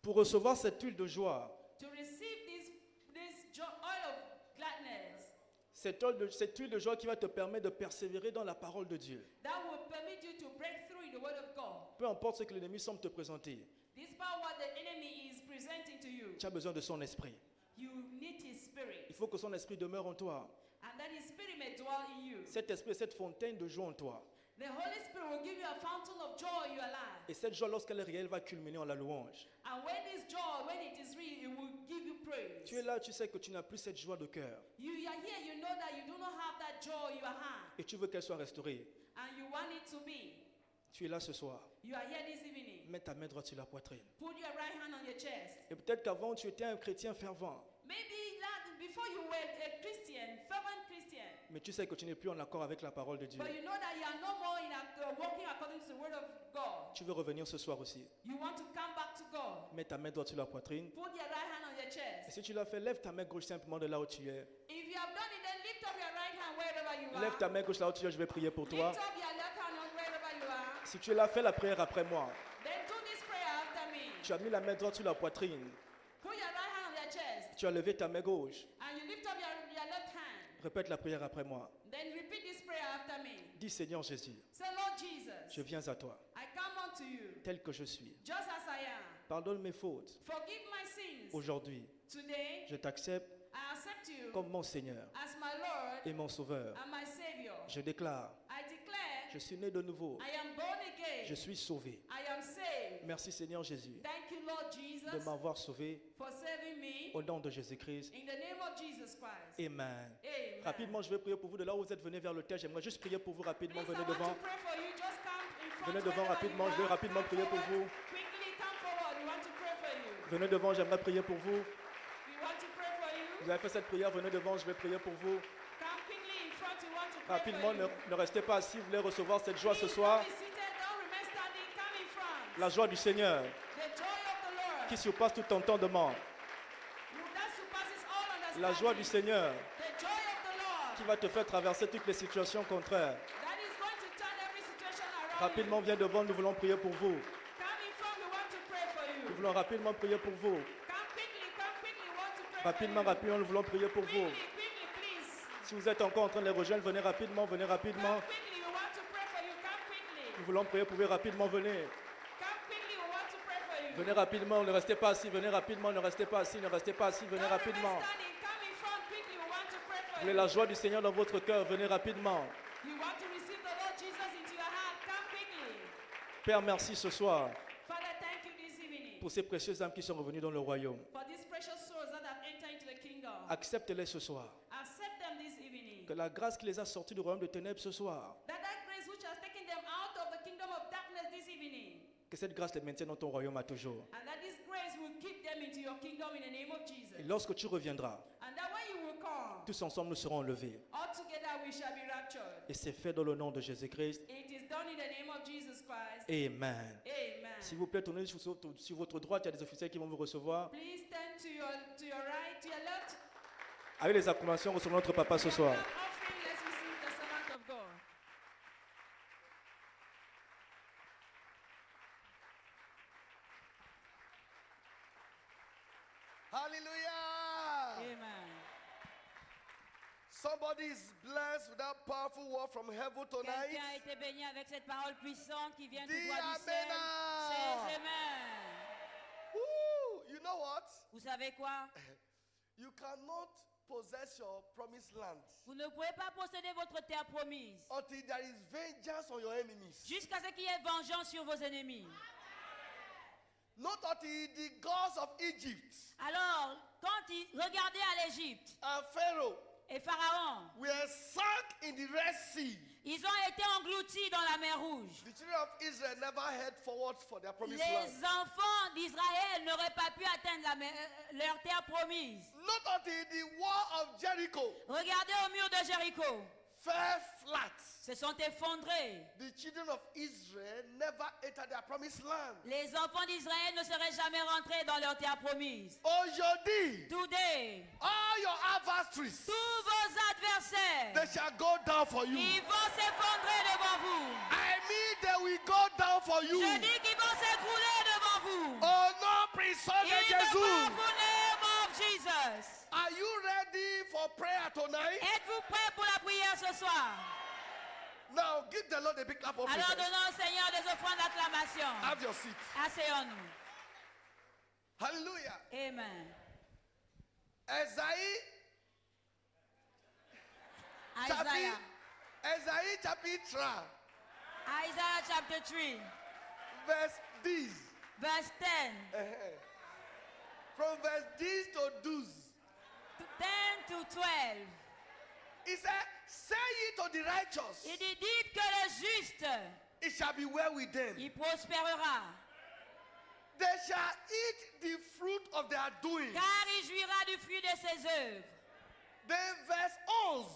pour recevoir cette huile de joie, to receive this oil of gladness cette huile de joie qui va te permettre de persévérer dans la parole de Dieu. that will permit you to break through in the word of God. Peu importe ce que l'ennemi semble te présenter, Despite what the enemy is presenting to you, tu as besoin de son esprit. you need His Spirit. Il faut que son esprit demeure en toi. And that His Spirit may dwell in you. Cet esprit, cette fontaine de joie en toi. The Holy Spirit will give you a fountain of joy in your life. Et cette joie, lorsqu'elle est réelle, va culminer en la louange. And when this joy, when it is real, it will give you praise. Tu es là, tu sais que tu n'as plus cette joie de cœur. You are here, you know that you do not have that joy in your heart. Et tu veux qu'elle soit restaurée. And you want it to be. Tu es là ce soir. You are here this evening. Mets ta main droite sur la poitrine. Put your right hand on your chest. Et peut-être qu'avant, tu étais un chrétien fervent. Maybe that before you were a Christian, fervent Christian. Mais tu sais que tu n'es plus en accord avec la parole de Dieu. But you know that you are no more walking according to the word of God. Tu veux revenir ce soir aussi. You want to come back to God. Mets ta main droite sur la poitrine. Put your right hand on your Et chest. si tu l'as fait, lève ta main gauche simplement de là où tu es. If you have done it, then lift up your right hand wherever you are. Lève ta main gauche là où tu es, je vais prier pour toi. Lift up your left hand wherever you are. Si tu es là, fais la prière après moi. Then do this prayer after me. Tu as mis la main droite sur la poitrine. Put your right hand on your chest. Tu as levé ta main gauche. And you lift up your left hand. Répète la prière après moi. Then repeat this prayer after me. Dis Seigneur Jésus, Say, Lord Jesus, je viens à toi, I come unto you tel que je suis. just as I am. Pardonne mes fautes. Forgive my sins. Aujourd'hui, Today, je t'accepte I accept you comme mon Seigneur as my Lord et mon Sauveur. and my Savior. Je déclare, I declare je suis né de nouveau. I am born again. Je suis sauvé. I am saved. Merci Seigneur Jésus Thank you, Lord de Jesus, m'avoir sauvé for saving me. au nom de Jésus-Christ. In the name of Jesus Christ. Amen. Amen. Rapidement, je vais prier pour vous de là où vous êtes. Venez vers le thème. J'aimerais juste prier pour vous rapidement. Please, I Venez want devant. to pray for you. Just come in front Venez devant wherever rapidement. you Je vais are. rapidement Come prier pour forward. vous. Quickly come forward. We want to pray for you. Venez devant, j'aimerais prier pour vous. We want to pray for you. Vous avez fait cette prière, venez devant, je vais prier pour vous. Come quickly in front. We want to pray Rapidement, for you. ne restez pas assis, vous voulez recevoir cette joie ce Please soir. don't be seated. Don't remain standing. Come in front. La joie du Seigneur The joy of the Lord. qui surpasse tout entendement. That surpasses all understanding. La joie du Seigneur The joy of the Lord. qui va te faire traverser toutes les situations contraires. That is going to turn every situation around Rapidement, you. viens devant, nous voulons prier pour vous. Come in front. We want to pray for you. Nous voulons rapidement prier pour vous. Come quickly. We want to pray Rapidement, for you. rapidement, nous voulons prier pour vous. Quickly, please. Si vous êtes encore en train de les rejoindre, venez rapidement, venez rapidement. Come quickly. We want to pray for you. Come quickly. Nous voulons prier pour vous, rapidement, venez. Come quickly. We want to pray for you. Venez rapidement, ne restez pas assis, venez rapidement, ne restez pas assis, ne restez pas assis, venez Don't remain rapidement. standing. Come in front quickly. We want to pray Vous for voulez you. la joie du Seigneur dans votre cœur, venez rapidement. You want to receive the Lord Jesus into your heart. Come quickly. Père, merci ce soir Father, thank you this evening pour ces précieuses âmes qui sont revenues dans le royaume. for these precious souls that have entered into the kingdom. Accepte-les ce soir. Accept them this evening. Que la grâce qui les a sortis du royaume de ténèbres ce soir, That grace which has taken them out of the kingdom of darkness this evening. que cette grâce les maintienne dans ton royaume à toujours. And that this grace will keep them into your kingdom in the name of Jesus. Et lorsque tu reviendras, And that when you will come, tous ensemble nous serons enlevés. all together we shall be raptured. Et c'est fait dans le nom de Jésus-Christ. It is done in the name of Jesus Christ. Amen. Amen. S'il vous plaît, tournez sur votre droite, il y a des officiels qui vont vous recevoir. Please turn to your right, to your left. Avec les acclamations, recevons notre papa ce soir. Clap offering, let's receive the servant of God. Hallelujah! Amen. Somebody is blessed with that powerful word from heaven tonight. Quelqu'un a été béni avec cette parole puissante qui vient du Dis doigt du Amen. ciel. C'est Amen. Woo! You know what? Vous savez quoi? You cannot possess your promised land Vous ne pouvez pas posséder votre terre promise until there is vengeance on your enemies. jusqu'à ce qu'il y ait vengeance sur vos ennemis. Not until the gods of Egypt Alors, quand ils regardaient à l'Égypte and Pharaoh et Pharaon, were sunk in the Red Sea. ils ont été engloutis dans la mer Rouge. The children of Israel never head forward for their promised Les land. enfants d'Israël n'auraient pas pu atteindre leur terre promise. Not until the wall of Jericho Regardez au mur de Jéricho. fell flat. Se sont effondrés. The children of Israel never entered their promised land. Les enfants d'Israël ne seraient jamais rentrés dans leur terre promise. Aujourd'hui, Today, all your adversaries, tous vos adversaires, they shall go down for you. ils vont s'effondrer devant vous. I mean they will go down for you. Je dis qu'ils vont s'écrouler devant vous. Oh no, prison In the Jesus. powerful name of Jesus. Are you ready for prayer tonight? Êtes-vous prêts pour la prière ce soir? Now give the Lord a big clap of Alors praise. donnons au Seigneur des offrandes d'acclamation. Have your seat. Asseyons-nous. Hallelujah. Amen. Isaiah Isaiah. chapter 3, Isaiah chapter 3, verse 10. verse 10. From verse 10 to 12. 10 to 12. He said, say ye to the righteous, Il dit, dites que le juste, it shall be well with them. il prospérera, They shall eat the fruit of their doing. car il jouira du fruit de ses œuvres. Then verse 11,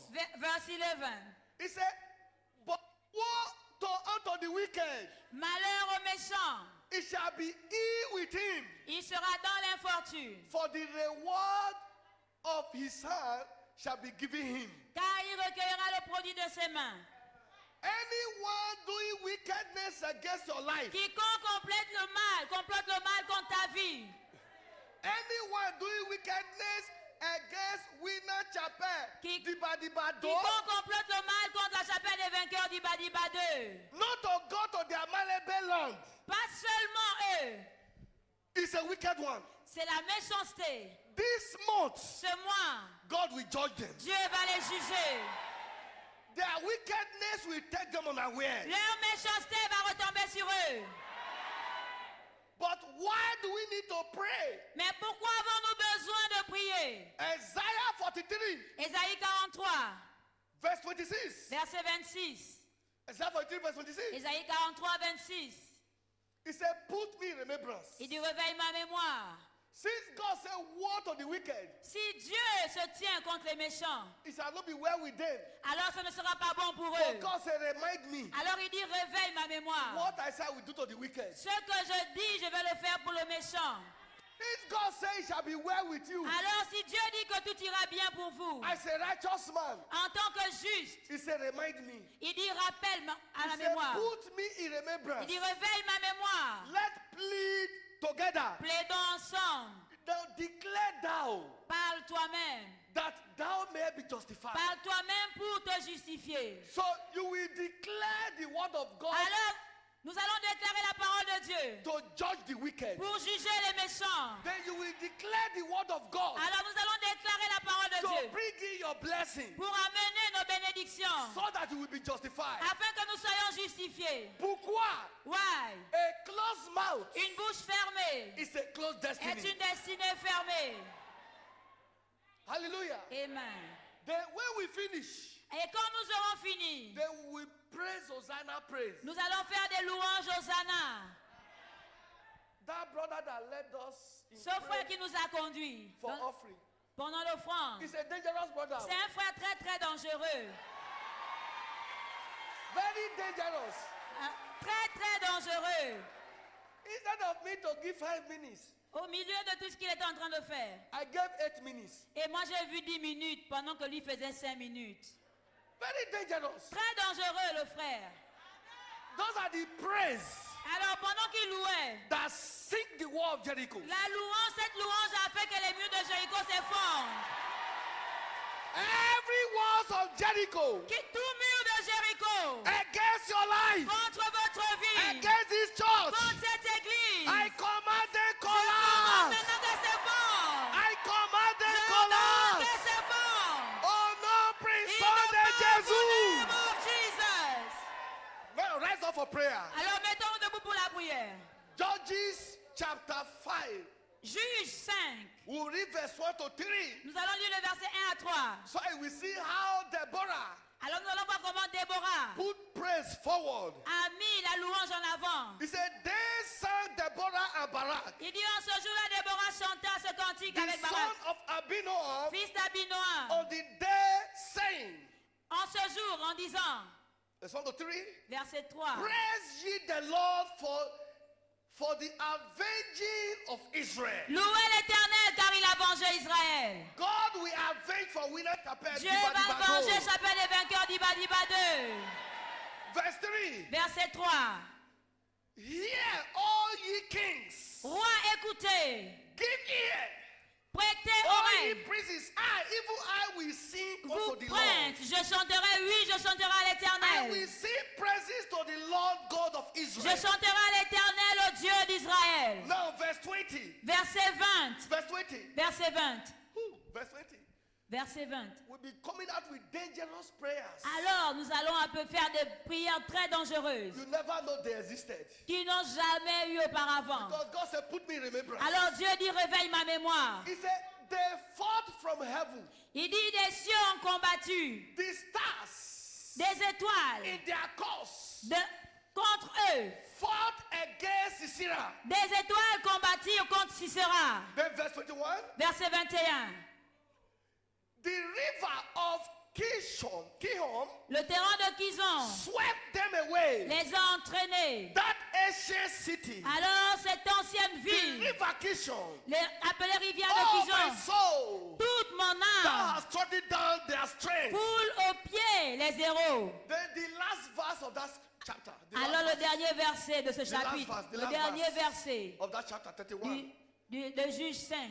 Verse 11. he said, but woe unto the wicked, Malheur au méchant, it shall be ill with him, il sera dans l'infortune, for the reward of his hand shall be given him. car il recueillera le produit de ses mains. Anyone doing wickedness against your life, Quiconque complote le mal contre ta vie. anyone doing wickedness against Winner Chapel, Qui- Dibadibado, Quiconque complote le mal contre la chapelle des vainqueurs d'Ibadiba 2. not to go to their Malebe land, Pas seulement eux, is a wicked one. c'est la méchanceté. This month, Ce mois, God will judge them. Dieu va les juger. Their wickedness will take them unaware. Leur méchanceté va retomber sur eux. But why do we need to pray? Mais pourquoi avons-nous besoin de prier? Isaiah 43, Ésaïe 43, verse 26. verset 26. Isaiah 43, verse 26. Ésaïe 43, 26. He said, put me in remembrance. Il dit, réveille ma mémoire. Since God said, woe to the wicked, Si Dieu se tient contre les méchants, it shall not be well with them. alors ce ne sera pas bon pour For eux. God said, remind me Alors il dit, réveille ma mémoire. what I said I will do to the wicked. Ce que je dis, je vais le faire pour le méchant. Since God said it shall be well with you, Alors si Dieu dit que tout ira bien pour vous, as a righteous man, en tant que juste, he said, remind me. il dit, rappelle à la He said, mémoire. put me in Il remembrance. dit, réveille ma mémoire. Let's plead together. Plaidons ensemble. Now declare thou Parle toi-même. that thou may be justified. Parle toi-même pour te justifier. So you will declare the word of God Alors, nous allons déclarer la parole de Dieu to judge the wicked. pour juger les méchants. Then you will declare the word of God Alors, nous allons déclarer la parole de to Dieu bring in your blessing pour amener nos bénédictions so that you will be justified. afin que nous soyons justifiés. Pourquoi? Why? A closed mouth Une bouche fermée is a closed est destiny. une destinée fermée. Hallelujah. Amen. Then when we finish, Et quand nous aurons fini, then we praise Hosanna praise. nous allons faire des louanges Hosanna. That brother that led us in Ce frère prayer qui nous a conduits for offering pendant l'offrande, is a dangerous brother. c'est un frère très très dangereux. Very dangerous. Très très dangereux. Instead of me to give 5 minutes, Au milieu de tout ce qu'il était en train de faire. I gave 8 minutes. Et moi j'ai vu 10 minutes pendant que lui faisait 5 minutes. Very dangerous. Très dangereux le frère. Those are the praise Alors pendant qu'il louait, that sink the wall of Jericho. cette louange a fait que les murs de Jéricho s'effondrent. Every walls of Jericho Tout mur de Jéricho against your life, contre votre vie, against this church, contre cette église. I command them Je commande collapse. maintenant que s'effondre. I command them Je commande collapse. que s'effondre. Judges chapter 5. Juge 5. We'll read verse 1 to 3. Nous allons lire le verset 1 à 3. So we see how Deborah Alors nous allons voir comment Déborah put praise forward. a mis la louange en avant. He said, they sang Deborah and Barak, Il dit en ce jour-là, Déborah chanta ce cantique the avec son Barak, of Abinoam, fils d'Abinoam, on the day saying, en ce jour en disant, verse 1 to 3, verset 3, praise ye the Lord for the avenging of Israel. louez l'Éternel car il a vengé Israël. God will avenge for winner chapel. Dieu va venger chapelle des vainqueurs d'Ibadiba 2. Verse 3. Verset 3. Hear all ye kings. Roi, écoutez, Give ear. prêtez All ye oreille. princes. Even I will sing Vous unto the Lord. princes, je chanterai, oui, je chanterai à I will l'Éternel. sing praises to the Lord God of Je Israel. chanterai à l'Éternel, au Dieu d'Israël. Now, verse 20. Verset 20. Verse 20. Verset 20. Verse 20. Verset 20. We'll be coming out with dangerous prayers. Alors, nous allons un peu faire des prières très dangereuses You never know they existed. qui n'ont jamais eu auparavant. Because God said, put me in remembrance. Alors Dieu dit, réveille ma mémoire. He said, they fought from heaven. Il dit, des cieux ont combattu, The stars des étoiles in their course contre eux. fought against Sisera. Des étoiles combattirent contre Sisera. Then verse 21. Verset 21. The river of Kishon Le terrain de Kizon swept them away. les a entraînés. That ancient city. Alors cette ancienne The ville, river Kishon. appelée rivière de Oh, my Kizon, soul. toute mon Thou âme hast trodden down their strength. foule aux pieds les héros. Then the last verse of that chapter. The Alors last le verse dernier verset de ce chapitre, verse, the le last dernier verse. verset of that chapter 31. de Juge 5.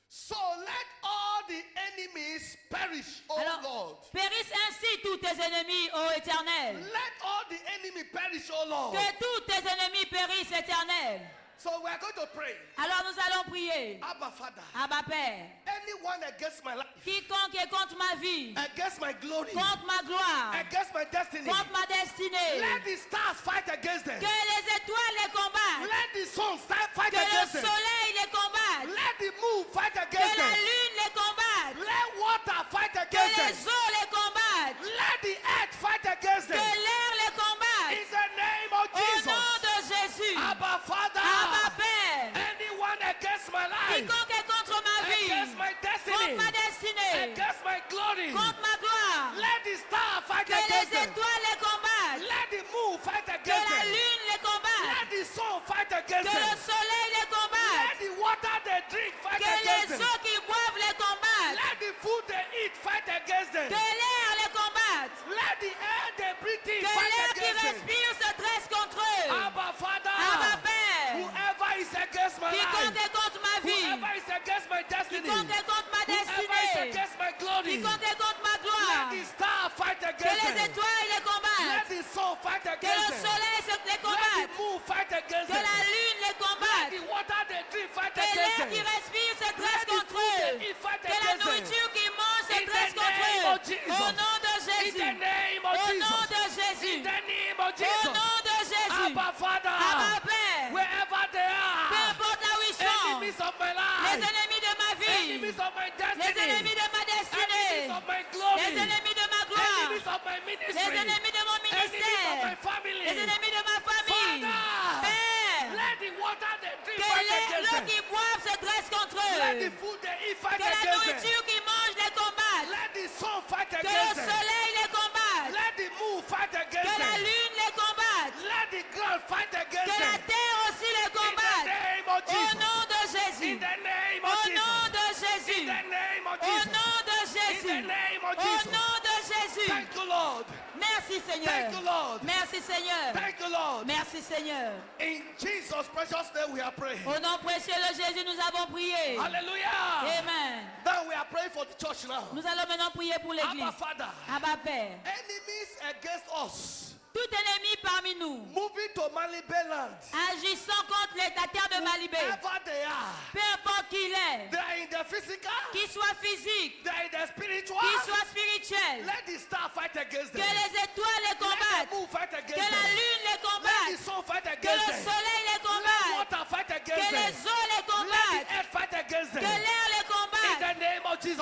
So let all the enemies perish, O Alors, Lord. périssent ainsi tous tes ennemis, ô Éternel. Let all the enemy perish, O Lord. Que tous tes ennemis périssent, Éternel. So we are going to pray. Alors nous allons prier. Abba Father, Abba Père, anyone against my life, quiconque est contre ma vie, against my glory, contre ma gloire, against my destiny, contre ma destinée, let the stars fight against them. que les étoiles les combattent, Let the sun fight que le against them. soleil les combatte, Let the moon fight que against la them. lune les combatte, Let water fight que against les them. eaux les combattent, Let the earth fight against que them. l'air les combatte. In the name of Au nom Jesus. de Jésus, Abba Father, Abba Père, anyone against my life, quiconque est contre ma vie, against my contre destiny, ma destinée, against my glory, contre ma gloire, let the star fight que les against them. étoiles les combattent, Let the moon fight que against la them. lune les combatte, Let the sun fight against que le them. soleil les combatte, Let the water they drink fight que against les them. eaux qui boivent les combattent, Let the food they eat fight against them. que l'air les combatte, Let the air they breathe in que fight l'air qui against them. respire se dresse contre eux. Abba Father, Abba Père, whoever is against my quiconque life, est contre ma vie, whoever is against my destiny, quiconque est contre ma whoever is destinée, against my glory, quiconque est contre ma let gloire, the star fight que against les them. étoiles les Let combattent, the sun fight que against le them. soleil les Let combatte, the moon fight against que them. la lune les Let combatte, the water they drink fight que against l'air them. qui respire se Let dresse the contre food eux, they eat fight que la against them. nourriture qu'ils mangent se In the dresse contre name eux. of Jesus. Au nom de In the Jésus. name of Au Jesus. nom de In Jésus. the name of Au Jesus. nom de Jésus. Abba Father, Abba Père, wherever they peu are, importe là où ils sont, enemies of my les life, ennemis de ma vie, enemies of my les destiny, ennemis de ma destinée, enemies of my glory, les ennemis de ma gloire, enemies of my les ministry, ennemis de mon enemies of my ministère, family. les ennemis de ma famille. Father, Père, let the water they drink que fight l'eau against them. qu'ils boivent se dresse contre Let the eux, food they eat fight que la against them. nourriture qu'ils mangent les combatte, Let the sun fight que le against them. soleil les combatte, Let the moon fight que against la them. lune les combatte, Let the ground fight que against la them. terre aussi les In the combatte. name of Au Jesus. nom de In Jésus. the name Au of nom Jesus. de Jésus. In the name of Au Jesus. nom de In the Jésus. name of Au Jesus. nom de Jésus. Thank you, Lord. Merci Seigneur. Thank you, Lord. Merci Seigneur. Thank you, Lord. Merci Seigneur. In Jesus' precious name we are praying. Au nom précieux de Jésus, nous avons prié. Hallelujah. Amen. Now we are praying for the church now. Nous allons maintenant prier pour l'église. Abba Father, Abba Père. enemies against us Tout ennemi parmi nous, moving to Malibé land, agissant contre la terre de Malibé, wherever they are, peu importe qui il est, they are in the physical, qu'il soit physique, they are in the spiritual. qu'il soit spirituel, Let the star fight against que them. les étoiles les Let the combattent, moon fight que against la them. lune les Let the combatte, sun fight que against le them. soleil les Let combatte, water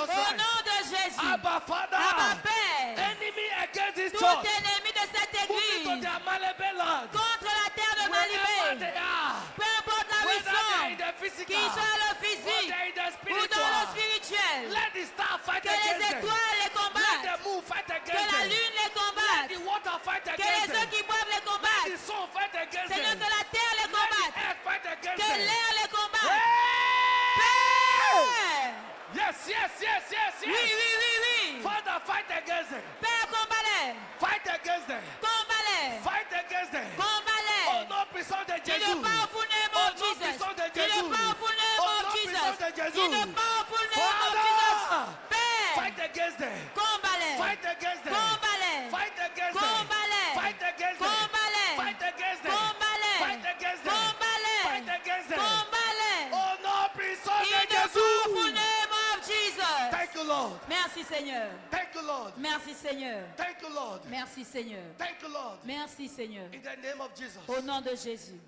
Jesus Au Christ. nom de Jésus. Abba Father. Abba Père. Enemy against this Tout church. ennemi de cette Move it to église. their Malebe land. Contre la terre de Wherever Malibé. they are. Peu importe là où ils Whether they are in sont. the physical. Qu'ils soient le Or physique. they are in the Ou dans le spiritual. spirituel. Let the star fight Que les against them. étoiles les Let combattent. the moon fight Que against la them. lune les Let combatte. the water fight Que against les eaux them. qui boivent les Let the combattent. sun fight against Seigneur, them. que la terre les Let the combatte. earth fight against Que them. l'air les combatte. Hey! Père. Yes, yes, yes, yes, Oui, yes. oui, oui, oui. Father, fight against them. Père, combat-les. Fight against them. Combat-les. Fight against them. Oh, Combat-les. no, puissant de In the Jésus. powerful name Oh, of no, Jesus. puissant de In the Jésus. powerful name Oh, of no, Jesus. puissant de Jésus. In the powerful name of Father. Jesus. Père. Fight against them. Combat-les. Fight against them. Combat-les. Fight against them. Combat-les. Fight against them. Combat-les. Fight against them. Combat-les. Fight against them. Combat-les. Fight against them. Combat-les. Oh, no, puissant In de the powerful Jésus. name of Jesus. Thank you, Lord. Merci Seigneur. Thank you, Lord. Merci Seigneur. Thank you, Lord. Merci Seigneur. Thank you, Lord. Merci Seigneur. In the name of Jesus. Au nom de Jésus.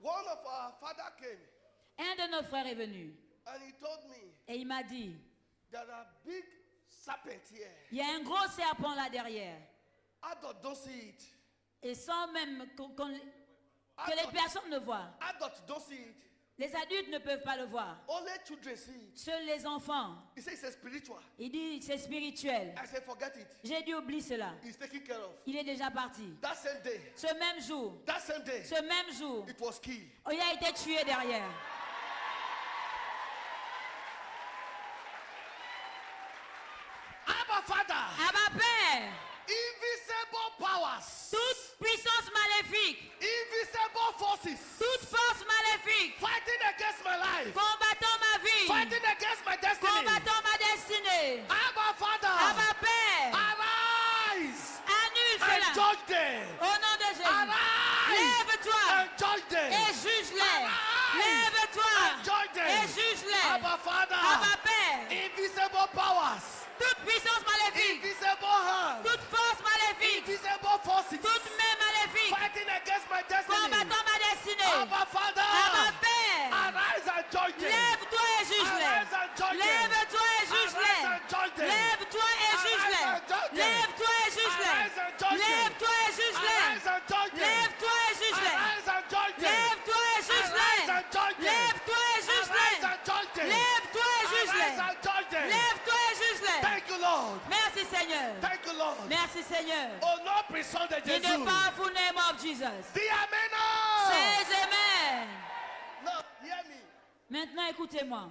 One of our father came Un de nos frères est venu and he told me et il m'a dit, there are big serpents here. il y a un gros serpent là derrière. Adults don't see it. Et sans même que les personnes ne voient. Adults don't see it. Les adultes ne peuvent pas le voir. Only children see it. Seuls les enfants. He says it's spiritual. Il dit c'est spirituel. I said forget it. J'ai dit oublie cela. He's taken care of. Il est déjà parti. That same day. Ce même jour, That same day. ce même jour, It was killed. il a été tué derrière. Abba Father. Abba Père, Invisible powers. toute puissance maléfique, Invisible forces. toute force maléfique, Fighting against my life. combattant ma vie, Fighting against my destiny. combattant ma destinée. Abba Father. Abba Père, Arise. annule And cela. judge them. Au nom de Jésus, Arise. lève-toi And judge them. et juge-les. And Lève-toi judge them. et juge-les. Abba Father. Abba Père, Invisible powers. toute puissance maléfique, Invisible hands. toute force maléfique, Invisible forces. toute main maléfique, Fighting against my destiny. combattant ma destinée. Abba Father. Abba Père, Arise and judge them. lève-toi et juge-les. Arise and judge them. Lève-toi et juge-les. Arise and judge them. Lève-toi et juge-les. Arise and judge them. Lève-toi et juge-les. Arise and judge them. Lève-toi et juge-les. Arise and judge them. Lève-toi et juge-les. Arise and judge them. Lève-toi et juge-les. Arise and judge them. Lève-toi et juge-les. Arise and judge them. Lève-toi et juge-les. Arise and judge them. Lève-toi et juge-les. Thank you, Lord. Merci Seigneur. Thank you, Lord. Merci Seigneur. Oh, no, puissant de In Jésus. the powerful name of Jesus. Dis Amen. Say amen. Now, hear me. Maintenant écoutez-moi.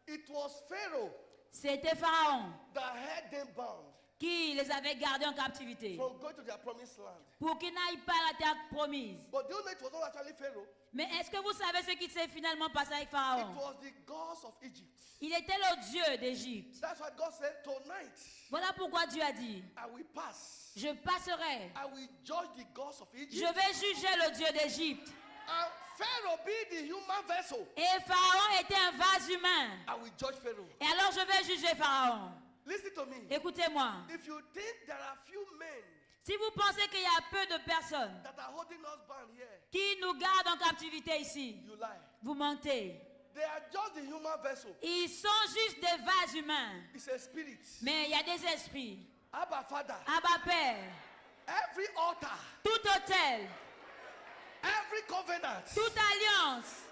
It was Pharaoh C'était Pharaon that had them bound qui les avait gardés en captivité from going to their promised land. pour qu'ils n'aillent pas à la terre promise. But do you know it was not actually Pharaoh? Mais est-ce que vous savez ce qui s'est finalement passé avec It Pharaon? was the gods of Egypt. Il était le Dieu d'Égypte. That's why God said, tonight Voilà pourquoi Dieu a dit, I will pass. je passerai, I will judge the gods of je Egypt. vais juger le Dieu d'Égypte. And Pharaoh be the human vessel. Et Pharaon était un vase humain. I will judge Pharaoh. Et alors je vais juger Pharaon. Listen to me. Écoutez-moi. If you think there are few men Si vous pensez qu'il y a peu de personnes that are holding us bound here, qui nous gardent en captivité ici, you lie. vous mentez. They are just the human vessel. Ils sont juste des vases humains. It's a spirit. Mais il y a des esprits. Abba Father, Abba Père, every altar, tout hôtel, every covenant toute alliance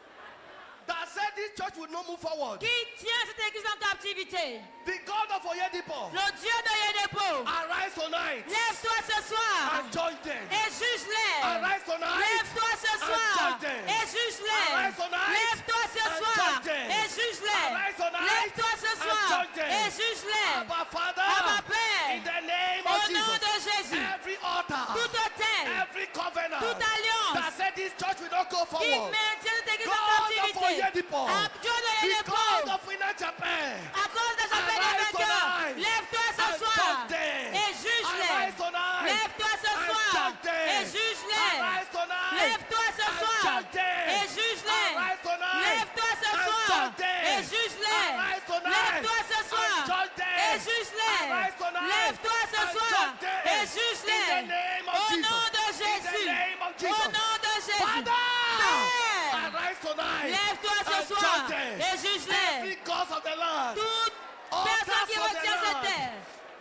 that said this church will not move forward, qui tient cette église en captivité, the God of Oyedipo, le Dieu de Yédepo, arise tonight lève-toi ce soir and judge them. et juge-les. Arise tonight Lève-toi ce and soir judge them. et juge-les. Arise tonight Lève-toi ce and soir judge them. et juge-les. Arise tonight Lève-toi ce and soir judge them. et juge-les. Abba Father, Abba Père, in the name au of nom Jesus, de Jésus, every altar, tout hôtel, every covenant toute alliance that said this church will not go qui forward, maintient cette église en God of captivité, Oyedipo, à Dieu de the Yédepo, God of Winner Japan, à cause de sa paix des arise vainqueurs, tonight lève-toi ce and soir judge them. et juge-les. Arise tonight Lève-toi ce and soir judge them. et juge-les. Arise tonight Lève-toi ce and soir judge them. et juge-les. Arise tonight Lève-toi ce and soir judge them. et juge-les. Arise tonight Lève-toi ce and soir judge them. et juge-les. Arise tonight Lève-toi ce and soir judge them. et juge-les. In the name of Au Jesus. nom de In the Jésus. name of Au Jesus. nom de Jésus. Father, Père, arise Arise tonight. Lève-toi ce and soir judge them. et juge-les. Every gods of the land. Toute Altars personne qui of the retient cette land. terre,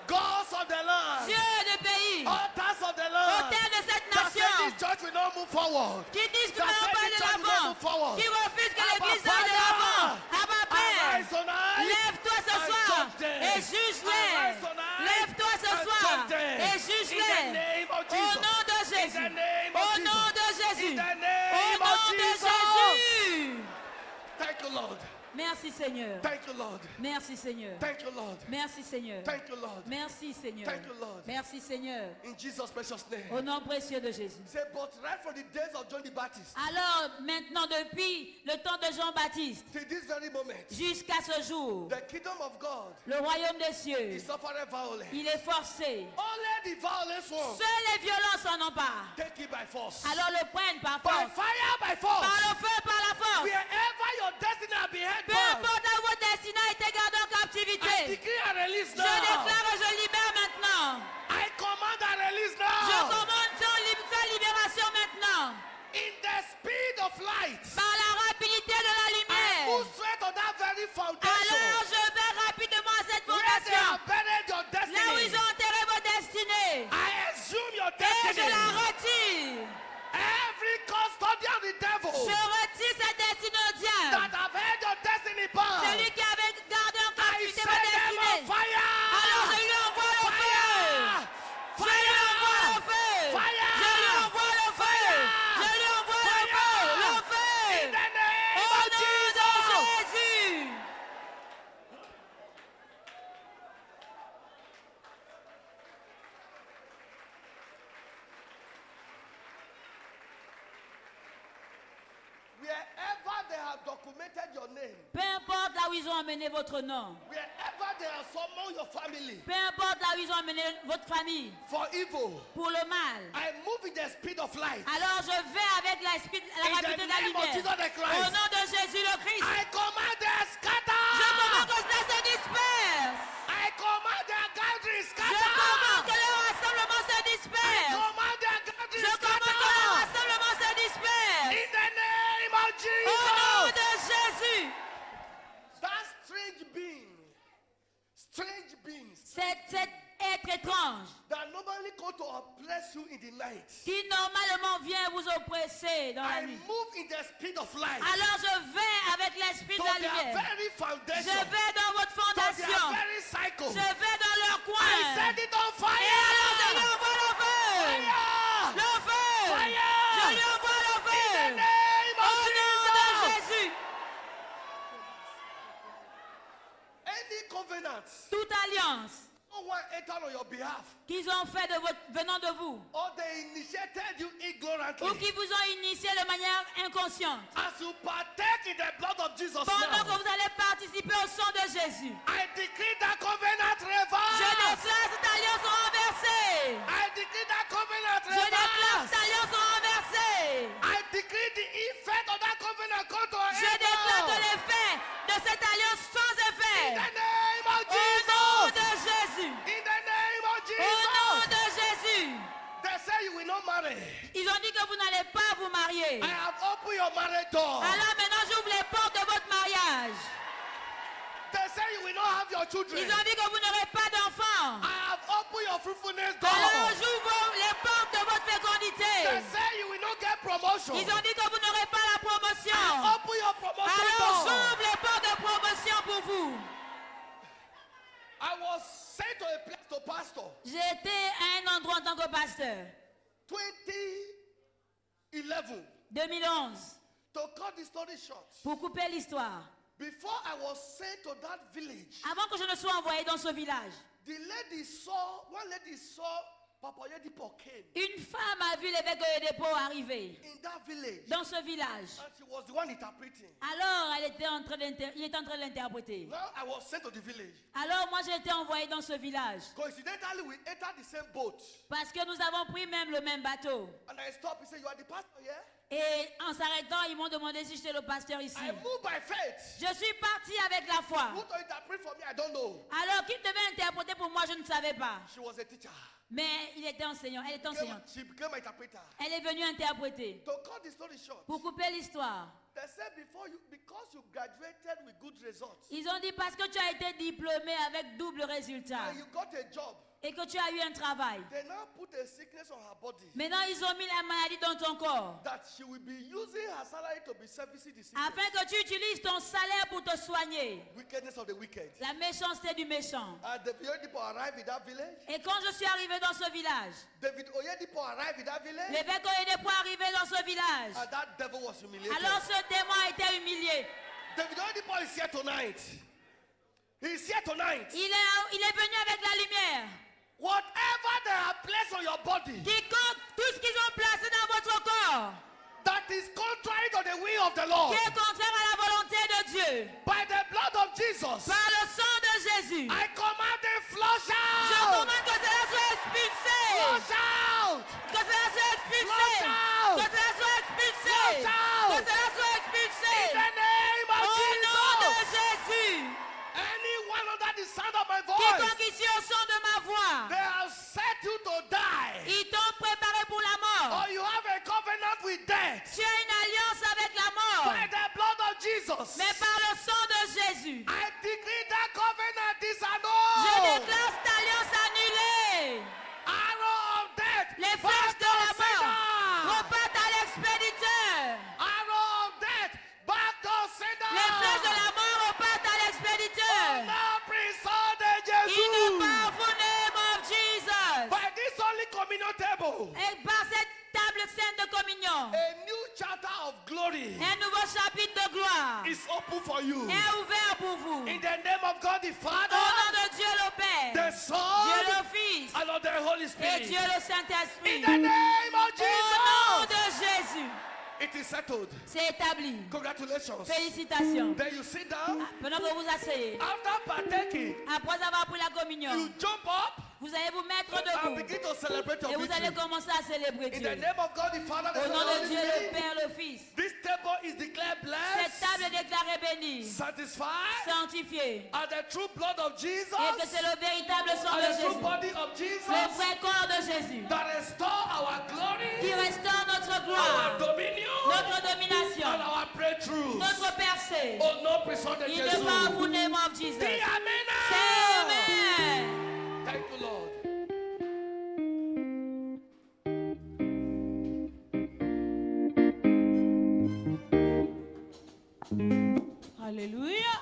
Gods of the land. Dieu de pays, Altars of the land. autel de cette That say nation, this church will not move forward. qui disent que That nous say n'allons pas this de church will not l'avant, move forward. qui refusent que Abba l'église aille de Father, l'avant. Abba Père, arise tonight lève-toi ce and soir judge them. et juge-les. Arise tonight Lève-toi ce and soir judge them. et In the juge-les. name of Au Jesus. nom de In the Jésus. name Au of nom Jesus. de Jésus. In the Au name nom of de Jesus. Jésus. Thank you, Lord. Merci Seigneur. Thank you, Lord. Merci Seigneur. Thank you, Lord. Merci Seigneur. Thank you, Lord. Merci Seigneur. Thank you, Lord. Merci Seigneur. In Jesus' precious name. Au nom précieux de Jésus. Say, but right from the days of John the Baptist Alors maintenant depuis le temps de Jean-Baptiste to this very moment, jusqu'à ce jour, the kingdom of God le royaume des cieux, is suffering violence. il est forcé. Only the violence one Seuls les violents s'en emparent. take it by force. Alors le prennent par By force. fire, by force. Par le feu, par la force. Wherever your destiny has been held Peu bound, importe à votre destinée a été gardée en I captivité. decree and release Je now. déclare et je libère maintenant. I command and release Je now. commande sa libération maintenant. In the speed of light, Par la rapidité de la I lumière. move straight on that very Alors foundation je vais rapidement à cette where they fondation. have buried your Là où ils destiny. ont enterré vos destinées. I assume your Et je destiny. la retire. Every custodian of the devil Je retire cette destinée au diable. that have held your destiny bound, Celui qui avait gardé en I captivité set vos them on destinées. fire. Alors je lui envoie le feu. Je lui envoie le feu. Fire. Je lui envoie le feu. Je lui envoie le feu. Le In feu. the name Au of nom de Jesus. Jésus. Wherever they have documented your name, Peu importe là où ils ont emmené votre nom. wherever they have summoned your family Peu importe là où ils ont emmené votre famille. for evil, Pour le mal. I move in the speed of light. Alors je vais avec la In rapidité the de la name of lumière. Jesus the Au Christ, nom de Jésus le Christ. I command them Je scatter. commande que cela se disperse. I command their gathering Je commande que scatter. le rassemblement se I disperse. command their Je gathering commande que le scatter. rassemblement se disperse. In the name of Au nom Jesus. de Jésus. That strange beings Cet être étrange that normally come to oppress you in the night, qui normalement vient vous oppresser dans la I nuit. move in the speed of light Alors je vais avec l'esprit to de la their lumière. very Je foundation, vais dans votre to their fondation. very cycle. Je vais dans leur I coin. set it on Et alors je lui fire. envoie le feu. Fire. Le feu. Fire. Je lui envoie le In the feu. name Au of nom de Jesus. Jésus. Any covenant Toute alliance someone entered on your behalf, qu'ils ont fait venant de vous or they initiated you ou ignorantly, qui vous ont initié de manière inconsciente, as you partake in the blood of Jesus pendant que now, vous allez participer au sang de Jésus, I decree that covenant je reverse. déclare cette alliance renversée. I decree that covenant Je déclare reverse. cette alliance renversée. I decree the effect of that covenant come to an Je end déclare now. que l'effet de cette alliance sans In effet. the name of Au nom Jesus. de Jésus. In the name of Au nom Jesus. de Jésus. They say you will not marry. Ils ont dit que vous n'allez pas vous marier. I have opened your marriage door. Alors maintenant, j'ouvre les portes de votre mariage. They say you will not have your children. Ils ont dit que vous n'aurez pas d'enfants. I have opened your fruitfulness door. Alors j'ouvre les portes de votre fécondité. They say you will not get promotion. Ils ont dit que vous n'aurez pas la I promotion. open your promotion Alors door. j'ouvre les portes de promotion pour vous. I was sent to a place to pastor. J'étais à un endroit en tant que pasteur. 2011. 2011. To cut the story short, Pour couper l'histoire. before I was sent to that village, Avant que je ne sois envoyé dans ce village, one lady saw Papa Yedipo came une femme a vu l'évêque Oyedepo arriver in that village, dans ce village. and she was the one interpreting. Alors il était en train de l'interpréter. Now I was sent to the village. Alors moi j'ai été envoyé dans ce village. Coincidentally, we entered the same boat. Parce que nous avons pris même le même bateau. And I stopped. He said, "You are the pastor, yeah?" Et en s'arrêtant, ils m'ont demandé si j'étais le pasteur ici. I moved by faith. Je suis parti avec la foi. Who to interpret for me, I don't know. Alors, qui devait interpréter pour moi, je ne savais pas. She was a teacher. Mais il était enseignant, elle était enseignante. She became an interpreter. Elle est venue interpréter. To cut the story short, Pour couper l'histoire, they said because you graduated with good results ils ont dit parce que tu as été diplômé avec double résultat and you got a job, et que tu as eu un travail. they now put a sickness on her body Maintenant, ils ont mis la maladie dans ton corps that she will be using her salary to be servicing the sickness. afin que tu utilises ton salaire pour te soigner. Wickedness of the wicked. La méchanceté du méchant. And David Oyedepo arrived in that village. Et quand je suis arrivé dans ce village, David Oyedepo arrived in that village. l'évêque Oyedepo est arrivé dans ce village. And that devil was humiliated. Alors ce démon a été humilié. David Oyedepo is here tonight. He's here tonight. Il est venu avec la lumière. Whatever they have placed on your body Quiconque, tout ce qu'ils ont placé dans votre corps, that is contrary to the will of the Lord, qui est contraire à la volonté de Dieu, by the blood of Jesus, par le sang de Jésus, I command a flush je out. commande que cela soit expulsé. Flush out. Que cela soit expulsé. Flush out. Que cela soit expulsé. Flush out. Que cela soit expulsé. In the name of Au nom de Jesus. Jésus. Anyone under the sound of my voice, Quiconque ici au son de ma voix, they have set you to die. ils t'ont préparé pour la mort. Or you have a covenant with death. Tu as une alliance avec la mort. By the blood of Jesus, Mais par le sang de Jésus, I decree that covenant is je annulled. déclare cette alliance annulée. Arrow of death, Les back flèches de to la mort sender. repartent à l'expéditeur. Arrow of death, back to sender. Les flèches de la mort repartent à l'expéditeur. Now prison de In the Jesus. powerful name of Jesus. By this holy communion table, Et par cette table sainte de communion, a new chapter of glory un nouveau chapitre de gloire is open for you. est ouvert pour vous. In the name of God the Au Father, nom de Dieu le the Père, Son, Dieu le Fils and of the Holy et Spirit. Dieu le Saint-Esprit. In the name of Au nom Jesus, de Jésus, it is settled. c'est établi. Congratulations. Félicitations. Then you sit down. Pendant que vous asseyez, After partaking, après avoir pris la communion, you jump up vous allez vous mettre and debout begin to celebrate et your vous allez victory. commencer à célébrer In Dieu. the name of God the Father, the Au Son, nom and the de Holy Dieu le Spirit, Père, le Fils, this table is declared cette blessed, table est déclarée bénie, satisfied, sanctifiée, and the true blood of Jesus et que c'est le véritable sang and de the true Jésus, body of Jesus le vrai corps de Jésus, that restore our glory, qui restaure notre our gloire, dominion, notre domination, and our breakthroughs. notre percée. Oh no, prison de In the Jesus. powerful name of Jesus. Say amen. Say amen. Thank you, Lord. Alléluia.